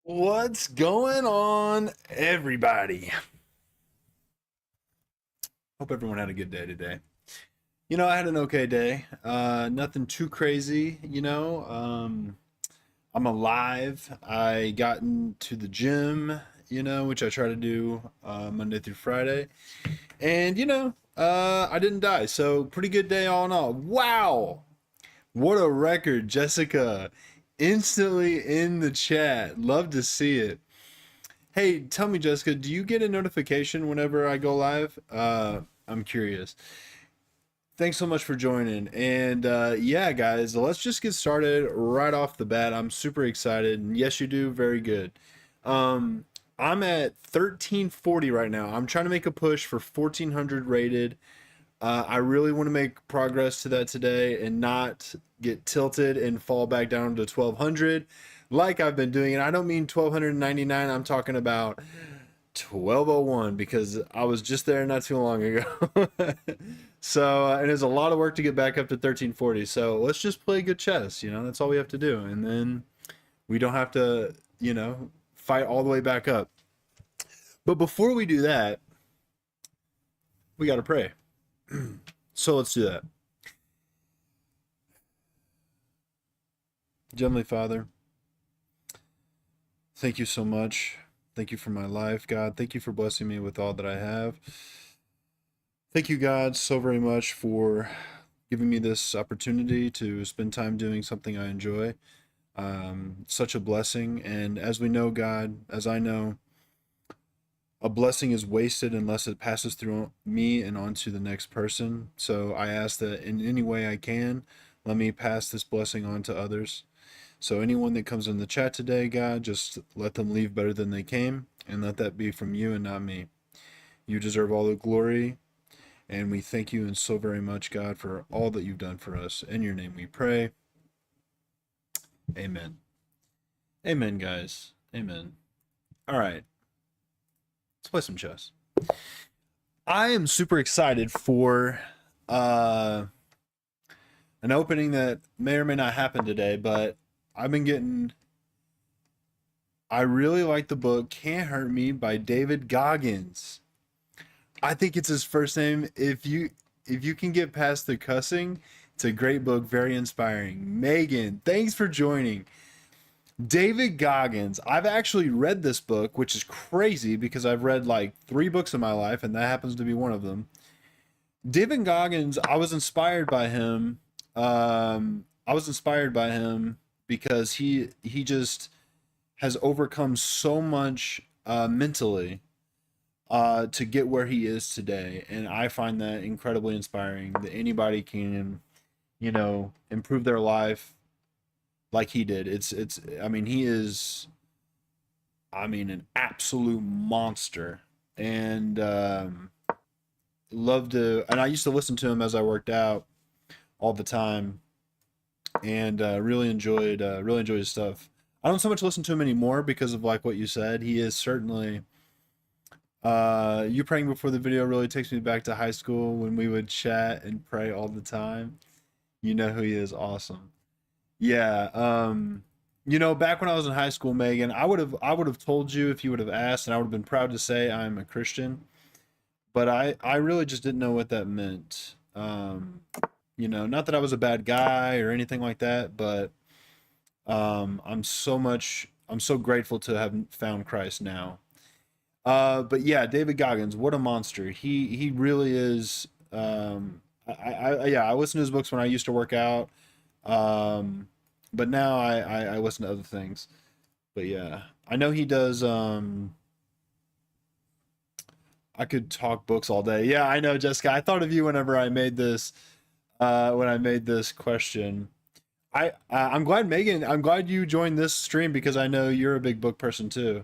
What's going on, everybody? Hope everyone had a good day today. I had an okay day. Nothing too crazy, I'm alive. I got into the gym, which I try to do Monday through Friday. And, I didn't die. So, pretty good day all in all. Wow! What a record, Jessica. Instantly in the chat. Love to see it. Hey, tell me, Jessica, do you get a notification whenever I go live? I'm curious. Thanks so much for joining. And yeah, guys, let's just get started right off the bat. I'm super excited. And yes, you do. Very good. Um, I'm at 1340 right now. I'm trying to make a push for 1400 rated. I really want to make progress to that today and not get tilted and fall back down to 1200 like I've been doing. And I don't mean 1299, I'm talking about 1201 because I was just there not too long ago. So, and there's a lot of work to get back up to 1340. So let's just play good chess. That's all we have to do. And then we don't have to, fight all the way back up. But before we do that, we got to pray. So let's do that. Heavenly Father, thank you so much. Thank you for my life, God. Thank you for blessing me with all that I have. Thank you, God, so very much for giving me this opportunity to spend time doing something I enjoy. Such a blessing. And as we know, God, as I know, a blessing is wasted unless it passes through me and onto the next person. So I ask that in any way I can, let me pass this blessing on to others. So anyone that comes in the chat today, God, just let them leave better than they came, and let that be from you and not me. You deserve all the glory, and we thank you and so very much, God, for all that you've done for us. In your name we pray. Amen. Amen, guys. Amen. All right. Let's play some chess. I am super excited for an opening that may or may not happen today, but I really like the book Can't Hurt Me by David Goggins. I think it's his first name. If you can get past the cussing, it's a great book, very inspiring. Megan, thanks for joining. David Goggins. I've actually read this book, which is crazy because I've read like 3 books in my life, and that happens to be one of them. David Goggins, I was inspired by him. Because he just has overcome so much mentally to get where he is today, and I find that incredibly inspiring. That anybody can, improve their life like he did. It's. I mean, he is. I mean, an absolute monster, and love to. And I used to listen to him as I worked out all the time, and really enjoyed his stuff. I don't so much listen to him anymore because of like what you said. He is certainly you praying before the video really takes me back to high school when we would chat and pray all the time. You know who he is. Awesome. Yeah. Back when I was in high school, Megan, I would have told you if you would have asked, and I would have been proud to say I'm a Christian, but I really just didn't know what that meant. Not that I was a bad guy or anything like that, but I'm so grateful to have found Christ now. But yeah, David Goggins, what a monster. He really is. I listen to his books when I used to work out. But now I listen to other things. But yeah, I know he does. I could talk books all day. Yeah, I know, Jessica. I thought of you whenever I made this. When I made this question. I'm glad, Megan. I'm glad you joined this stream because I know you're a big book person too.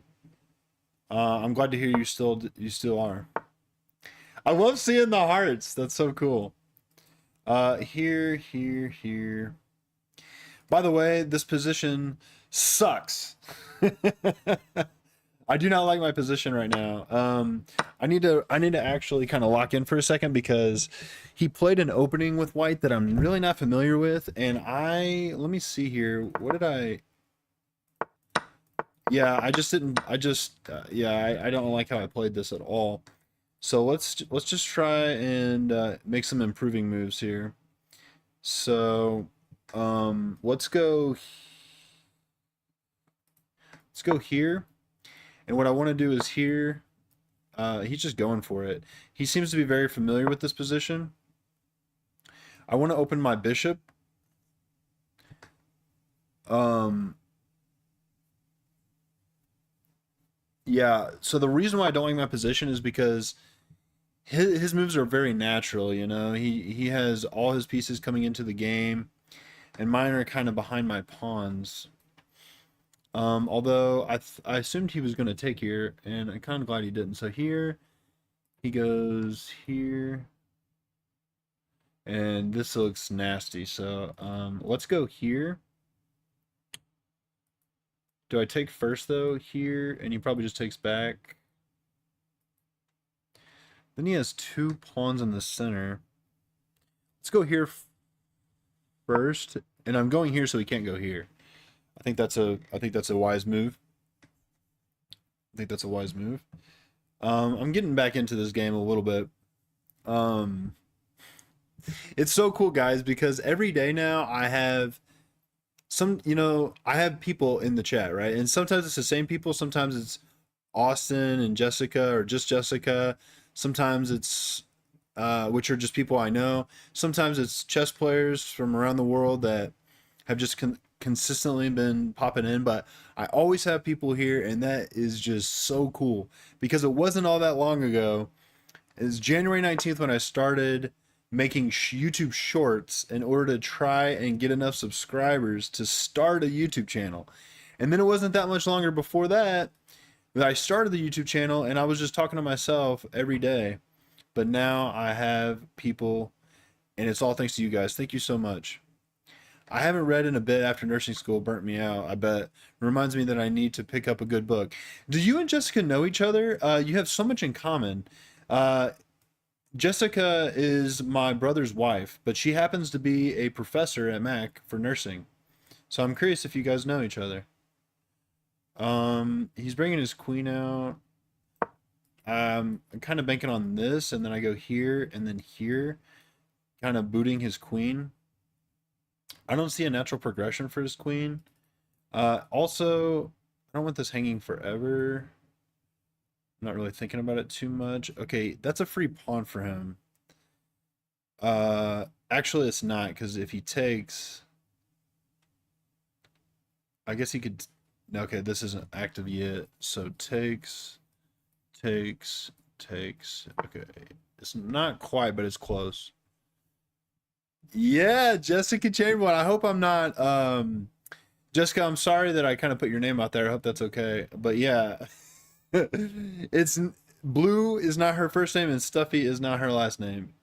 I'm glad to hear you still are. I love seeing the hearts. That's so cool. Here. By the way, this position sucks. I do not like my position right now. I need to actually kind of lock in for a second because he played an opening with white that I'm really not familiar with, and let me see here. What did I Yeah, I just didn't. I just yeah, I don't like how I played this at all. So let's just try and make some improving moves here. So let's go here. And what I want to do is here. He's just going for it. He seems to be very familiar with this position. I want to open my bishop. Um, yeah. So the reason why I don't like my position is because his moves are very natural. You know, he has all his pieces coming into the game, and mine are kind of behind my pawns. Although I assumed he was going to take here, and I'm kind of glad he didn't. So here he goes here, and this looks nasty. So let's go here. Do I take first though here? And he probably just takes back. Then he has two pawns in the center. Let's go here first, and I'm going here so he can't go here. I think that's a wise move. I think that's a wise move. I'm getting back into this game a little bit. Um, it's so cool, guys, because every day now I have I have people in the chat, right? And sometimes it's the same people, sometimes it's Austin and Jessica or just Jessica. Sometimes it's which are just people I know. Sometimes it's chess players from around the world that have just consistently been popping in, but I always have people here, and that is just so cool because it wasn't all that long ago. It's January 19th when I started making YouTube shorts in order to try and get enough subscribers to start a YouTube channel. And then it wasn't that much longer before that that I started the YouTube channel and I was just talking to myself every day. But now I have people, and it's all thanks to you guys. Thank you so much. I haven't read in a bit after nursing school burnt me out. I bet it reminds me that I need to pick up a good book. Do you and Jessica know each other? You have so much in common. Uh, Jessica is my brother's wife, but she happens to be a professor at Mac for nursing. So I'm curious if you guys know each other. He's bringing his queen out. I'm kind of banking on this, and then I go here and then here, kind of booting his queen. I don't see a natural progression for his queen. Also, I don't want this hanging forever. I'm not really thinking about it too much. Okay, that's a free pawn for him. Actually, it's not, because if he takes, I guess he could. Okay, this isn't active yet. So takes. Okay, it's not quite, but it's close. Yeah, Jessica Chamberlain. I hope I'm not. Jessica, I'm sorry that I kind of put your name out there. I hope that's okay. But yeah, it's Blue is not her first name, and Stuffy is not her last name.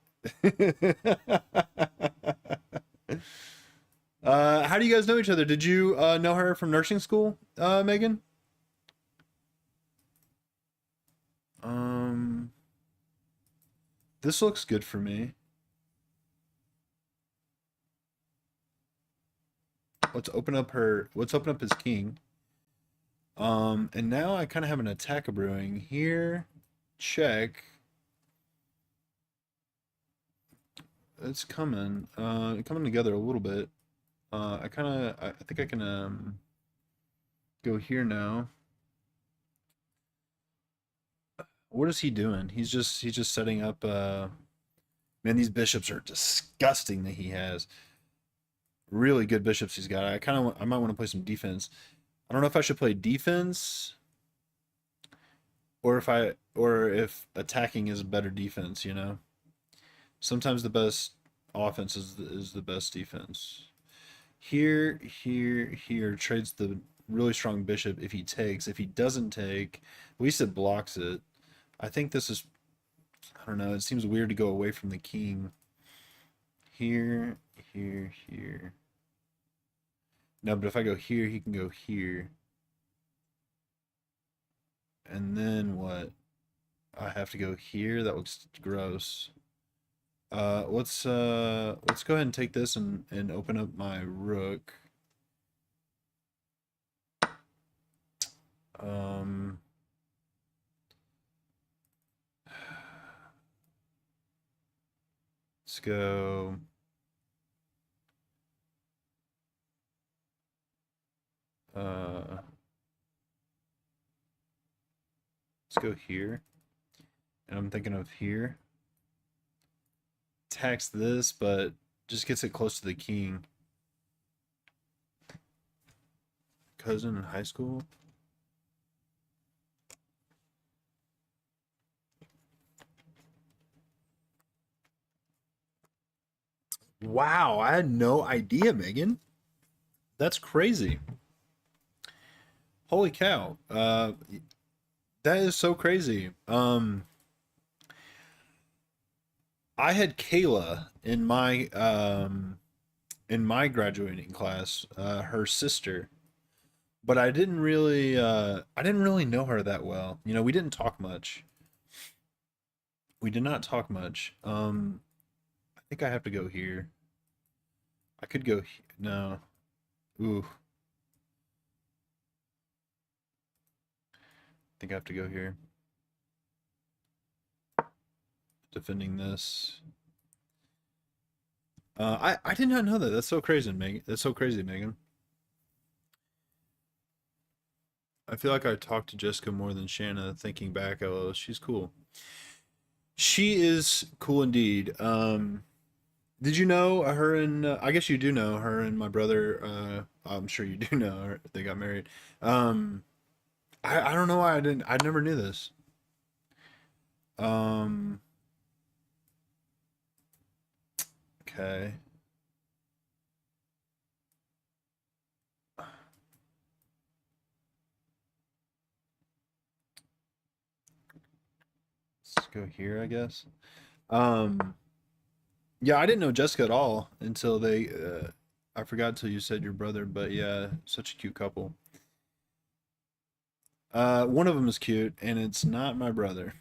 How do you guys know each other? Did you know her from nursing school, Megan? Um, this looks good for me. Let's open up his king. And now I kind of have an attack brewing here. Check. It's coming together a little bit. I think I can go here now. What is he doing? He's just setting up man, these bishops are disgusting that he has. Really good bishops he's got. I might want to play some defense. I don't know if I should play defense or if attacking is better defense, you know. Sometimes the best offense is the best defense. Here trades the really strong bishop if he takes. If he doesn't take, at least it blocks it. I think this is, I don't know, it seems weird to go away from the king. Here. No, but if I go here, he can go here. And then what? I have to go here. That looks gross. Let's go ahead and take this and open up my rook. Let's go. Uh, let's go here. And I'm thinking of here. Tax this, but just gets it close to the king. Cousin in high school. Wow, I had no idea, Megan. That's crazy. Holy cow. That is so crazy. I had Kayla in my graduating class, her sister, but I didn't really know her that well. You know, we didn't talk much. We did not talk much. I think I have to go here. I could go no. Ooh, I think I have to go here. Defending this. I did not know that. That's so crazy, Megan. That's so crazy, Megan. I feel like I talked to Jessica more than Shanna. Thinking back, oh, she's cool. She is cool indeed. Did you know her and I guess you do know her and my brother. I'm sure you do know her. They got married. Um, I don't know why I didn't. I never knew this. Um, okay. Let's go here, I guess. Um, yeah, I didn't know Jessica at all until they. I forgot until you said your brother, but yeah, such a cute couple. One of them is cute, and it's not my brother.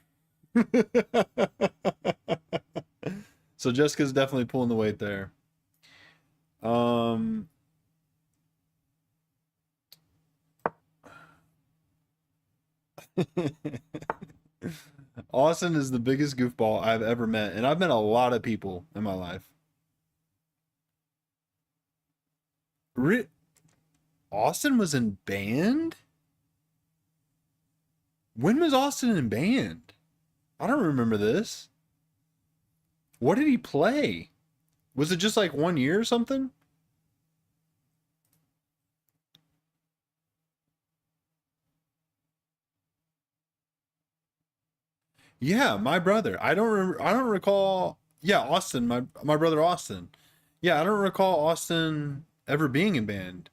So Jessica's definitely pulling the weight there. Um, Austin is the biggest goofball I've ever met, and I've met a lot of people in my life. Re- Austin was in band? When was Austin in band? I don't remember this. What did he play? Was it just like 1 year or something? Yeah, my brother. I don't remember. I don't recall. Yeah, Austin. My brother Austin. Yeah, I don't recall Austin ever being in band.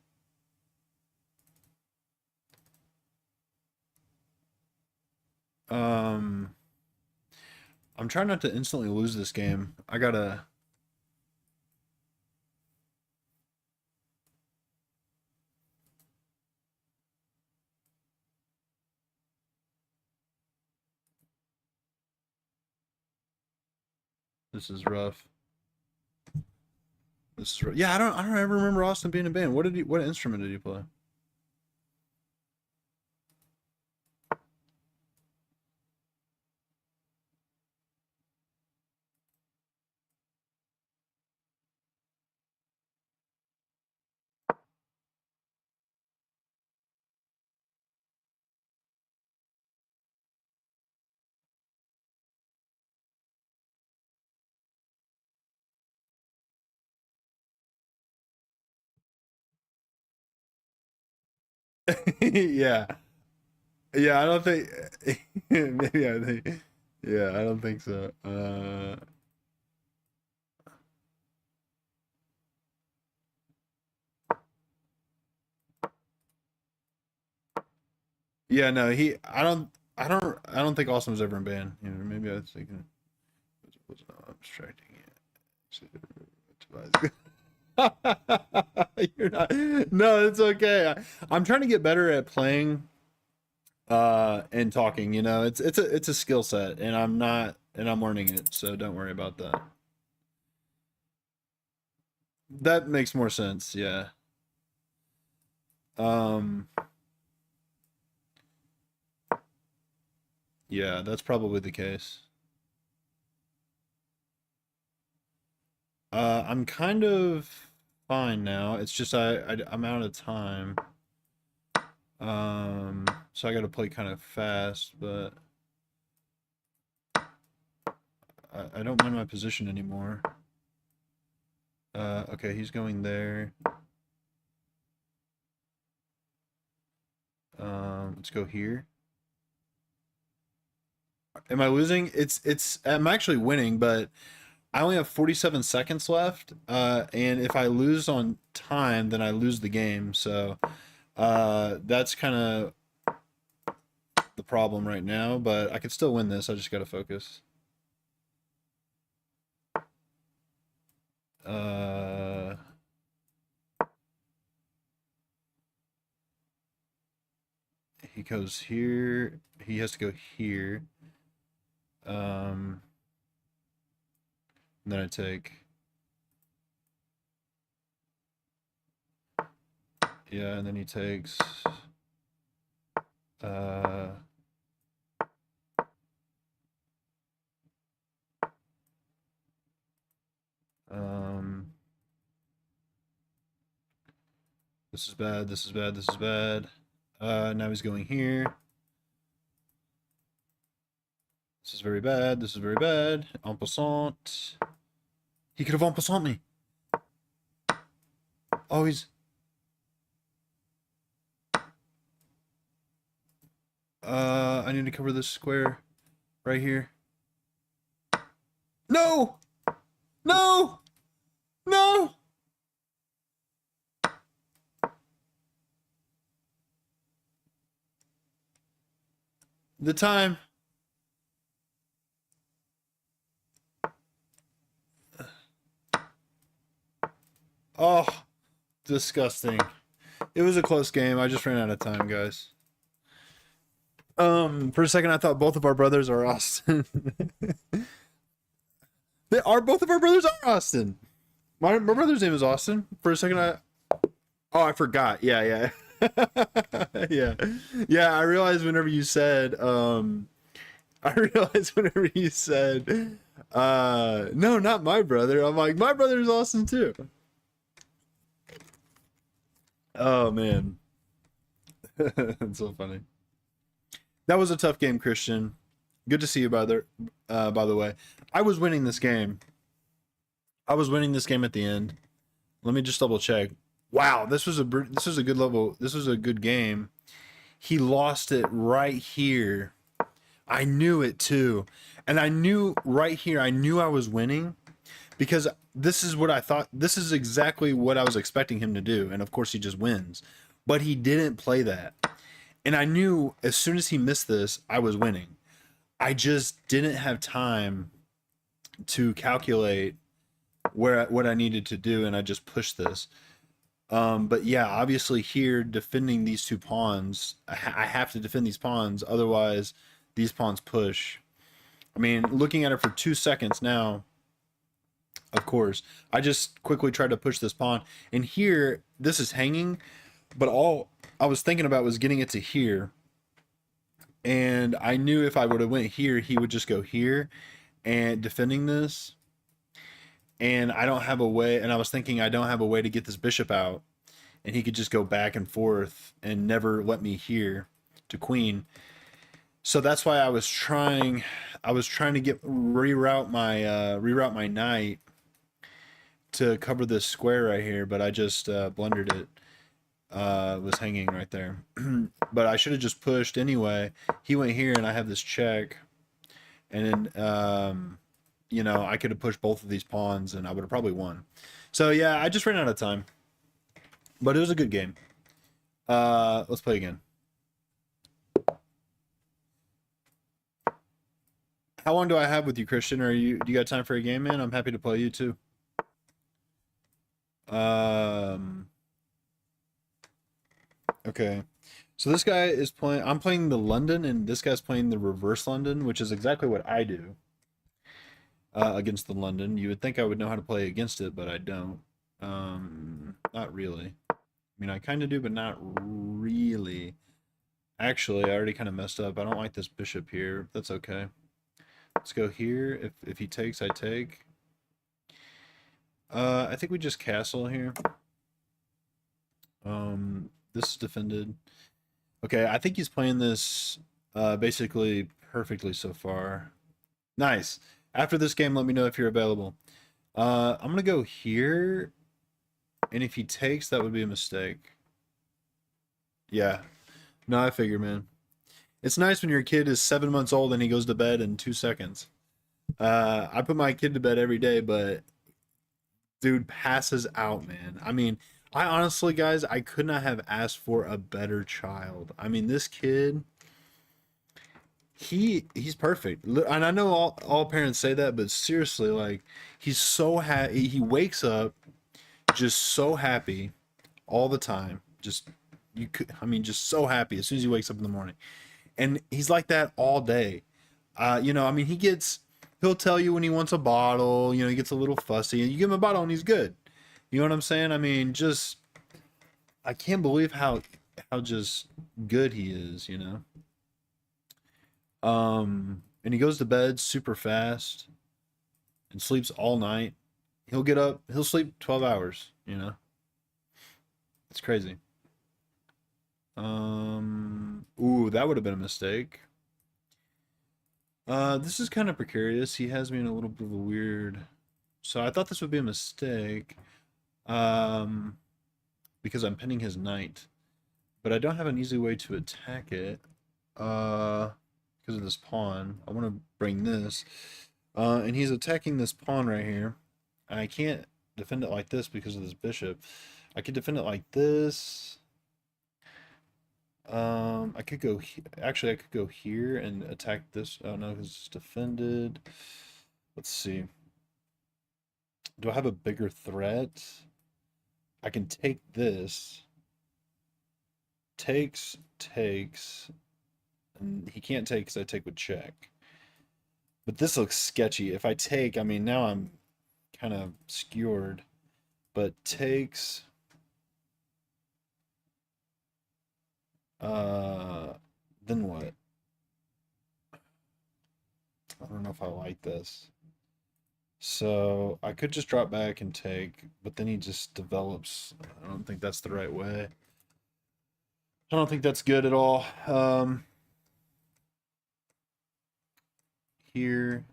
Um, I'm trying not to instantly lose this game. I gotta. This is rough. This is rough. Yeah, I don't ever remember Austin being in band. What did he? What instrument did he play? Yeah, yeah. I don't think. Maybe I think. Yeah, I don't think so. Yeah, no. I don't think Austin was ever in band. You know, maybe I was thinking. Was not abstracting it. You're not. No, it's okay. I'm trying to get better at playing and talking, you know. It's a skill set and I'm not and I'm learning it, so don't worry about that. That makes more sense, yeah. Um yeah, that's probably the case. I'm kind of fine now. It's just I'm out of time. So I got to play kind of fast, but I don't mind my position anymore. Okay, he's going there. Let's go here. Am I losing? I'm actually winning, but I only have 47 seconds left. And if I lose on time, then I lose the game. So that's kind of the problem right now, but I can still win this. I just got to focus. Uh, he goes here. He has to go here. Then I take. Yeah, and then he takes. Uh, um, this is bad. This is bad. This is bad. Now he's going here. This is very bad. This is very bad. En passant. He could have en passant me. Oh, he's. I need to cover this square right here. No! No! No! The time. Oh, disgusting. It was a close game. I just ran out of time, guys. For a second, I thought both of our brothers are Austin. Both of our brothers are Austin. My brother's name is Austin. For a second, I forgot. Yeah. Yeah. Yeah, I realized whenever you said, no, not my brother. I'm like, my brother's Austin too. Oh man. That's so funny. That was a tough game, Christian. Good to see you, by the way. I was winning this game. I was winning this game at the end. Let me just double check. Wow, this was a good level. This was a good game. He lost it right here. I knew it too. And I knew right here, I knew I was winning because this is what I thought. This is exactly what I was expecting him to do. And of course, he just wins. But he didn't play that. And I knew as soon as he missed this, I was winning. I just didn't have time to calculate what I needed to do, and I just pushed this. But yeah, obviously here defending these two pawns, I have to defend these pawns, otherwise these pawns push. I mean, looking at it for 2 seconds now, of course, I just quickly tried to push this pawn, and here this is hanging, but all I was thinking about was getting it to here. And I knew if I would have went here, he would just go here and defending this. And I don't have a way, and I was thinking I don't have a way to get this bishop out. And he could just go back and forth and never let me here to queen. So that's why I was trying to reroute my knight to cover this square right here, but I just blundered it. Was hanging right there. But I should have just pushed anyway. He went here and I have this check. And then, I could have pushed both of these pawns and I would have probably won. So yeah, I just ran out of time. But it was a good game. Let's play again. How long do I have with you, Christian? Do you got time for a game, man? I'm happy to play you too. Okay. So this guy is playing, I'm playing the London, and this guy's playing the reverse London, which is exactly what I do against the London. You would think I would know how to play against it, but I don't. Not really. I mean, I kind of do, but not really. Actually, I already kind of messed up. I don't like this bishop here. That's okay. Let's go here. If he takes, I take. I think we just castle here. This is defended. Okay, I think he's playing this basically perfectly so far. Nice. After this game, let me know if you're available. I'm gonna go here, and if he takes, that would be a mistake. Yeah. No, I figure, man. It's nice when your kid is 7 months old and he goes to bed in 2 seconds. I put my kid to bed every day, but dude passes out, man. I mean, I honestly, guys, I could not have asked for a better child. I mean, this kid, he's perfect. And I know all parents say that, but seriously, like he's so happy. He wakes up just so happy all the time. Just you could, I mean, just so happy as soon as he wakes up in the morning. And he's like that all day. I mean, he'll tell you when he wants a bottle. He gets a little fussy, and you give him a bottle, and he's good. You know what I'm saying? I mean, just I can't believe how just good he is. And he goes to bed super fast and sleeps all night. He'll get up, he'll sleep 12 hours. It's crazy. Ooh, that would have been a mistake. This is kind of precarious. He has me in a little bit of a weird. So I thought this would be a mistake. Um, because I'm pinning his knight, but I don't have an easy way to attack it. Because of this pawn. I want to bring this. And he's attacking this pawn right here. And I can't defend it like this because of this bishop. I could defend it like this. I could go actually I could go here and attack this. Oh no, because it's defended. Let's see. Do I have a bigger threat? I can take this. Takes. And he can't take because I take with check. But this looks sketchy. If I take, I mean, now I'm kind of skewered. But takes. Then what? I don't know if I like this. So I could just drop back and take, but then he just develops. I don't think that's the right way. I don't think that's good at all. Here.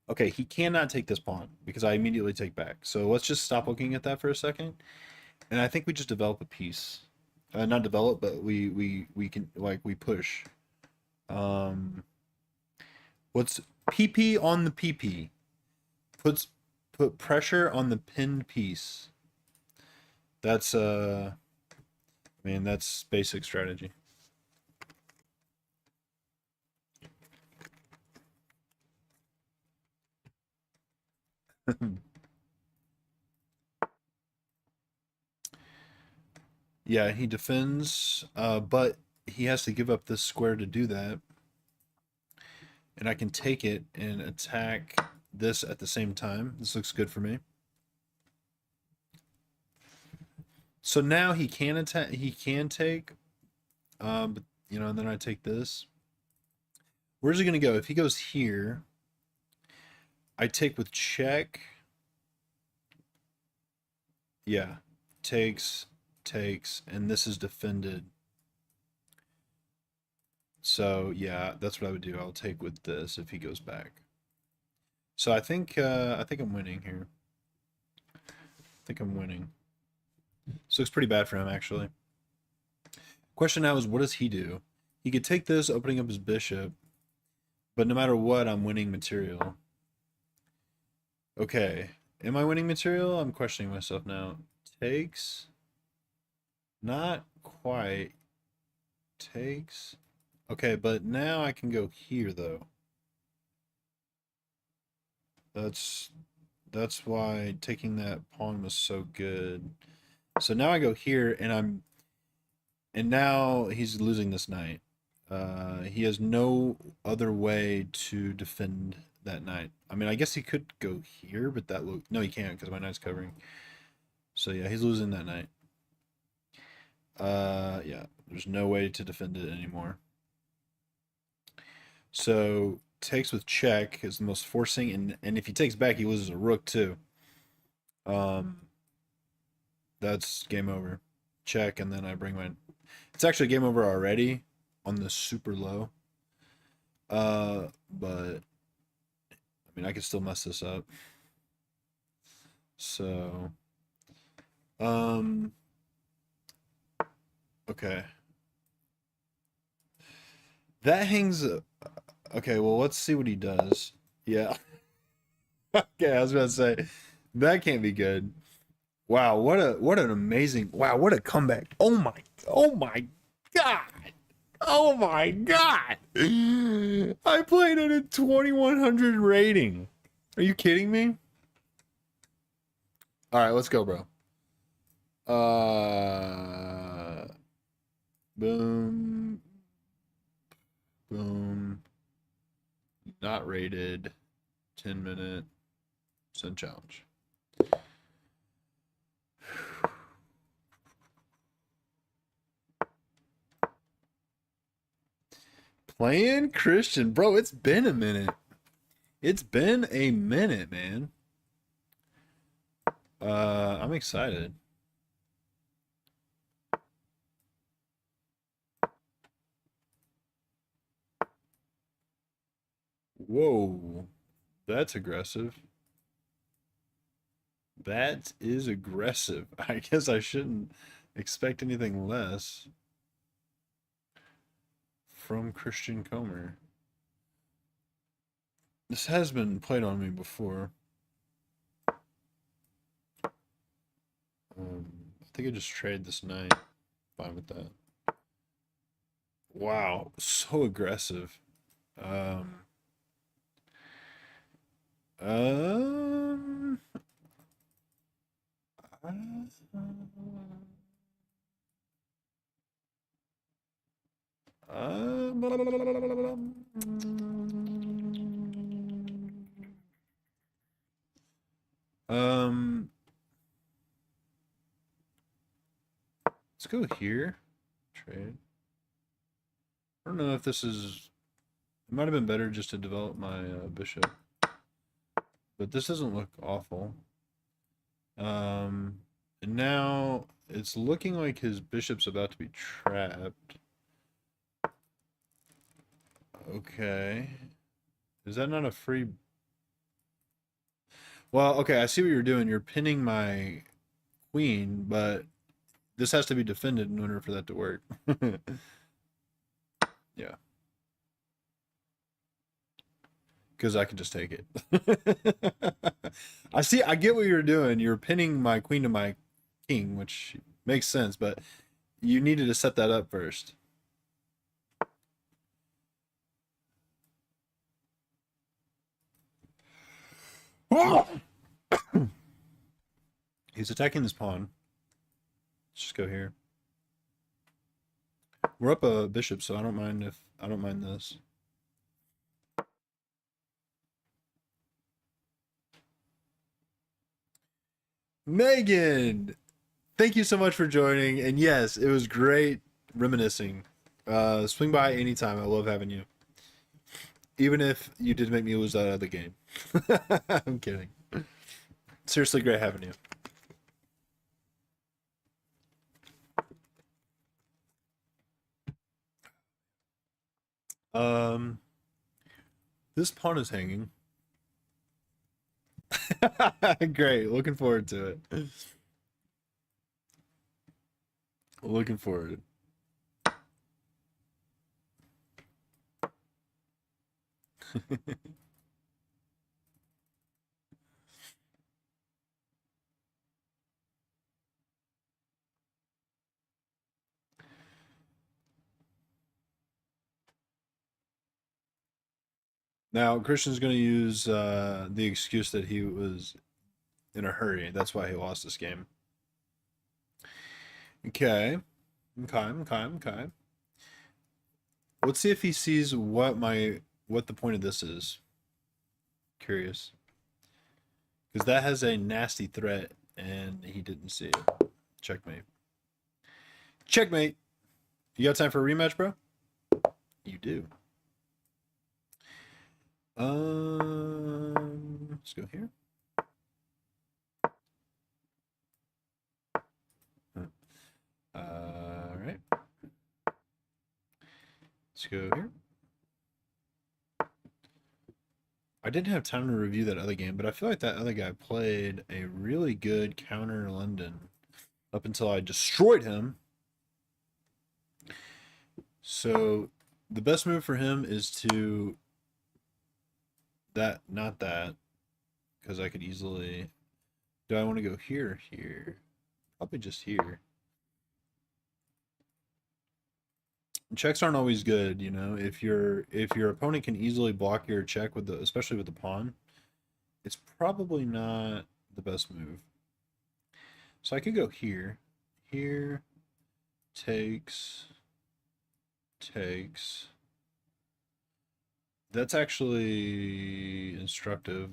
Okay, he cannot take this pawn because I immediately take back. So let's just stop looking at that for a second. And I think we just develop a piece. Not develop, but we can like we push. Um, what's PP on the PP? Put pressure on the pinned piece. That's I mean that's basic strategy. Yeah, he defends, but he has to give up this square to do that. And I can take it and attack this at the same time. This looks good for me. So now he can attack. He can take, but and then I take this. Where's he gonna go? If he goes here, I take with check. Yeah, takes, and this is defended. So yeah, that's what I would do. I'll take with this if he goes back. So I think I'm winning here. I think I'm winning. This looks pretty bad for him actually. Question now is what does he do? He could take this, opening up his bishop, but no matter what, I'm winning material. Okay, am I winning material? I'm questioning myself now. Takes. Not quite. Takes. Okay, but now I can go here though. That's that's why taking that pawn was so good. So now I go here and now he's losing this knight. He has no other way to defend that knight. I mean, I guess he could go here, but no, he can't because my knight's covering. So yeah, he's losing that knight. Yeah, there's no way to defend it anymore. So takes with check is the most forcing, and if he takes back, he loses a rook too. Um, that's game over. Check, and then I bring my. It's actually game over already on the super low. But I mean, I could still mess this up. So, um, okay. That hangs. Okay, well, let's see what he does. Yeah. Okay, I was about to say that can't be good. Wow, what an amazing wow, what a comeback. Oh my god. Oh my god. I played at a 2100 rating. Are you kidding me? All right, let's go, bro. Boom, boom. Not rated. 10-minute send challenge. Playing Christian, bro. It's been a minute. It's been a minute, man. I'm excited. Whoa, that's aggressive. That is aggressive. I guess I shouldn't expect anything less from Christian Comer. This has been played on me before. I think I just trade this knight. Fine with that. Wow, so aggressive. Um, um, um, let's go here. Trade. I don't know if this is. It might have been better just to develop my bishop, but this doesn't look awful. And now it's looking like his bishop's about to be trapped. Okay. Is that not a free? Well, okay, I see what you're doing. You're pinning my queen, but this has to be defended in order for that to work. Yeah. Because I can just take it. I see, I get what you're doing. You're pinning my queen to my king, which makes sense, but you needed to set that up first. He's attacking this pawn. Let's just go here. We're up a bishop, so I don't mind this. Megan, thank you so much for joining. And yes, it was great reminiscing. Swing by anytime. I love having you. Even if you did make me lose that other game. I'm kidding. Seriously, great having you. Um, this pawn is hanging. Great. Looking forward to it. Looking forward. Now, Christian's going to use the excuse that he was in a hurry. That's why he lost this game. Okay. Okay. Let's see if he sees what the point of this is. Curious. Because that has a nasty threat, and he didn't see it. Checkmate. Checkmate! You got time for a rematch, bro? You do. Let's go here. All right. Let's go here. I didn't have time to review that other game, but I feel like that other guy played a really good counter London up until I destroyed him. So the best move for him is to not that, because I could easily. Do I want to go here or here? Probably just here. Checks aren't always good, you know. If your opponent can easily block your check with the, especially with the pawn, it's probably not the best move. So I could go here. Here takes takes. That's actually instructive.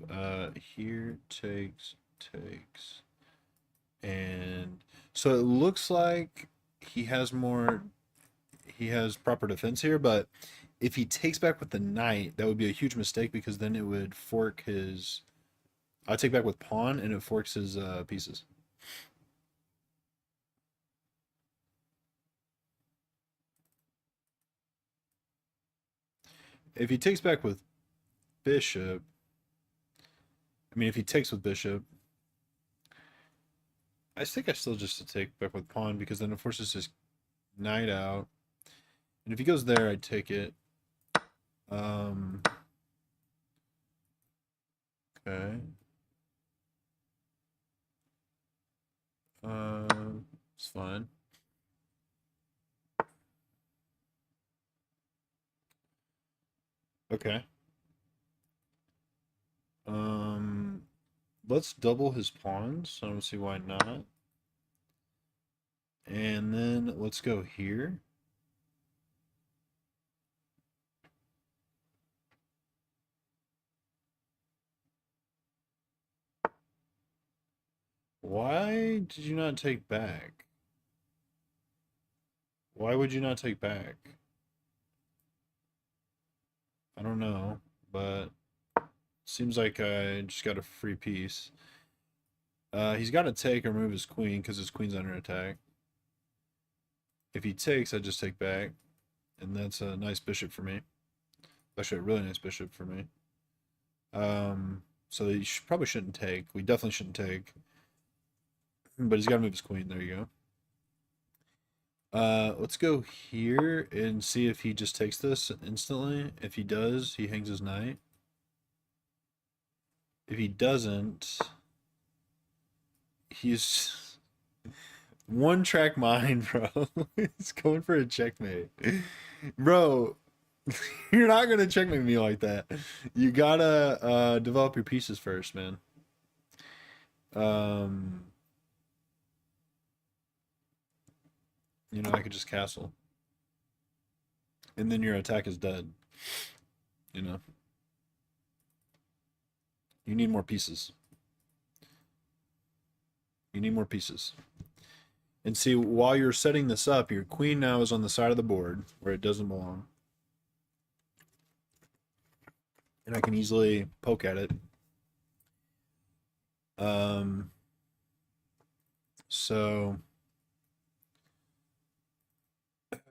Here takes. And so it looks like he has proper defense here, but if he takes back with the knight, that would be a huge mistake because then it would fork his. I take back with pawn and it forks his pieces. If he takes back with bishop, I mean, if he takes with bishop, I think I still just take back with pawn because then it forces his knight out. And if he goes there, I'd take it. Um, okay. It's fine. Okay. Um, let's double his pawns. I don't see why not. And then let's go here. Why did you not take back? Why would you not take back? I don't know, but seems like I just got a free piece. He's got to take or move his queen because his queen's under attack. If he takes, I just take back, and that's a nice bishop for me. Actually, a really nice bishop for me. So he probably shouldn't take. We definitely shouldn't take. But he's got to move his queen. There you go. Let's go here and see if he just takes this instantly. If he does, he hangs his knight. If he doesn't, he's one track mind, bro. He's going for a checkmate. Bro, you're not gonna checkmate me like that. You gotta develop your pieces first, man. Um, I could just castle. And then your attack is dead. You know. You need more pieces. You need more pieces. And see, while you're setting this up, your queen now is on the side of the board where it doesn't belong. And I can easily poke at it. So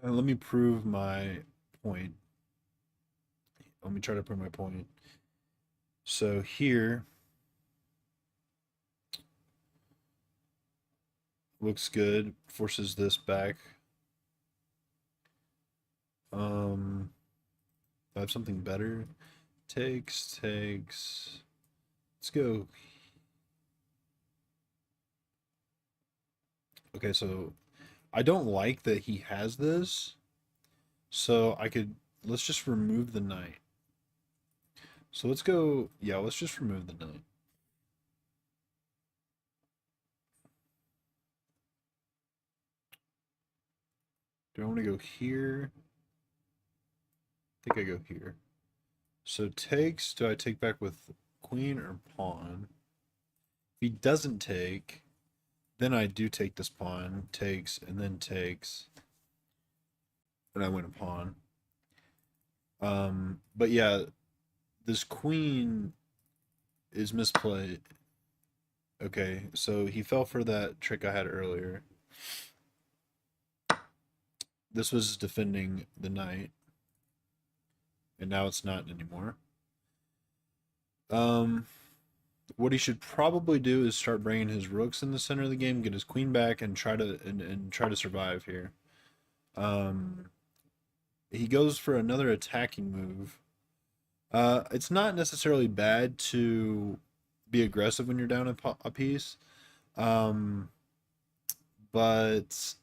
let me prove my point. Let me try to prove my point. So here looks good. Forces this back. I have something better. Takes. Let's go. Okay, so I don't like that he has this. So let's just remove the knight. So let's go, yeah, let's just remove the knight. Do I want to go here? I think I go here. So takes, do I take back with queen or pawn? If he doesn't take, then I do take this pawn, takes, and then takes. And I win a pawn. But yeah, this queen is misplayed. Okay, so he fell for that trick I had earlier. This was defending the knight, and now it's not anymore. Um, what he should probably do is start bringing his rooks in the center of the game, get his queen back, and try to survive here. Um, he goes for another attacking move. It's not necessarily bad to be aggressive when you're down a piece, um, but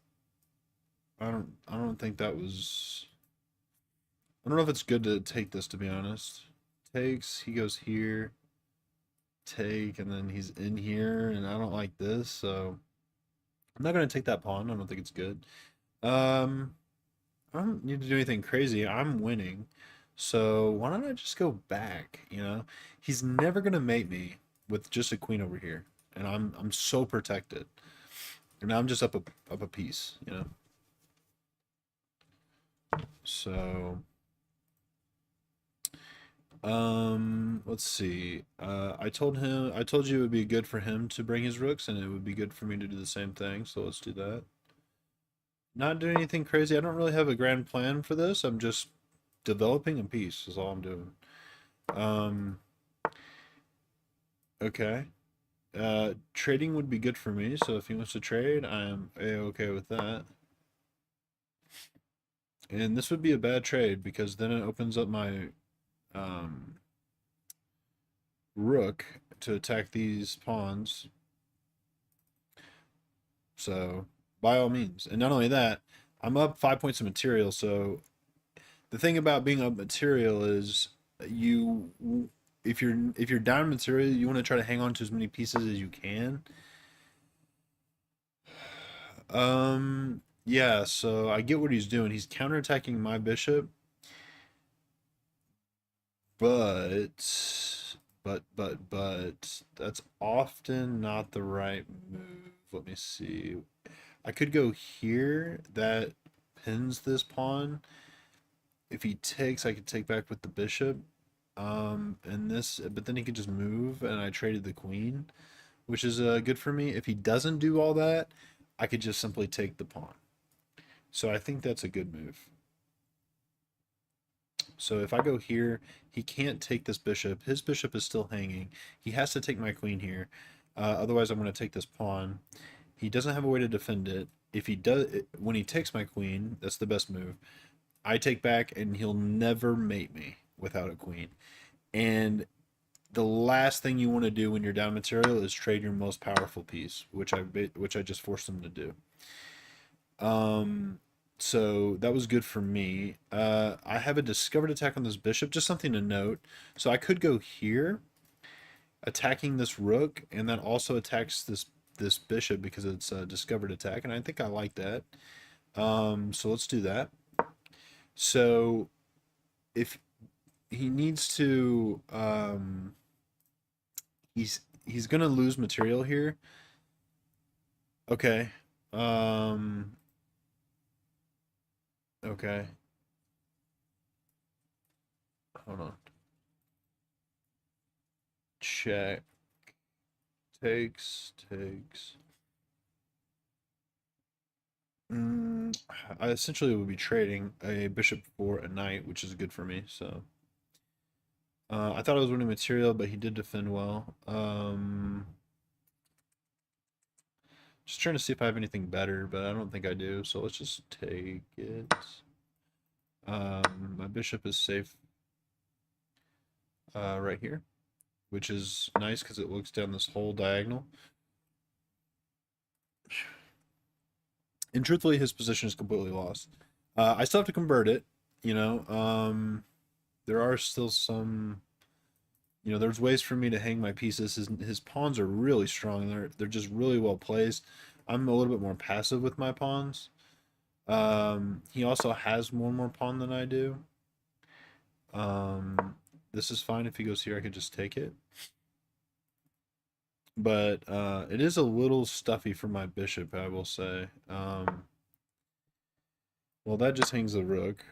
I don't think that was. I don't know if it's good to take this, to be honest. Takes, he goes here, take, and then he's in here, and I don't like this, so I'm not gonna take that pawn. I don't think it's good. Um, I don't need to do anything crazy. I'm winning. So why don't I just go back, you know? He's never gonna mate me with just a queen over here. And I'm so protected. And now I'm just up a piece, you know? So let's see. I told you it would be good for him to bring his rooks, and it would be good for me to do the same thing, so let's do that. Not doing anything crazy. I don't really have a grand plan for this. I'm just developing a piece is all I'm doing. Um, okay. Trading would be good for me, so if he wants to trade, I'm a-okay with that. And this would be a bad trade because then it opens up my um, rook to attack these pawns. So, by all means. And not only that, I'm up 5 points of material, so the thing about being up material is you if you're down material, you want to try to hang on to as many pieces as you can. Yeah, so I get what he's doing. He's counterattacking my bishop, but but that's often not the right move. Let me see. I could go here. That pins this pawn. If he takes, I could take back with the bishop. And this, but then he could just move, and I traded the queen, which is good for me. If he doesn't do all that, I could just simply take the pawn. So I think that's a good move. So if I go here, he can't take this bishop. His bishop is still hanging. He has to take my queen here. Otherwise, I'm going to take this pawn. He doesn't have a way to defend it. If he does, when he takes my queen, that's the best move. I take back, and he'll never mate me without a queen. And the last thing you want to do when you're down material is trade your most powerful piece, which I just forced him to do. Um, so that was good for me. I have a discovered attack on this bishop, just something to note. So I could go here, attacking this rook, and that also attacks this bishop because it's a discovered attack, and I think I like that. So let's do that. So if he needs to, he's gonna lose material here. Okay. Um, okay. Hold on. Check. Takes. Mm, I essentially would be trading a bishop for a knight, which is good for me. So I thought I was winning material, but he did defend well. Just trying to see if I have anything better, but I don't think I do. So let's just take it. My bishop is safe right here, which is nice because it looks down this whole diagonal. And truthfully, his position is completely lost. I still have to convert it. You know, there are still some. You know, there's ways for me to hang my pieces. His pawns are really strong. They're just really well placed. I'm a little bit more passive with my pawns. He also has one more pawn than I do. This is fine. If he goes here, I could just take it. But it is a little stuffy for my bishop, I will say. Well, that just hangs the rook.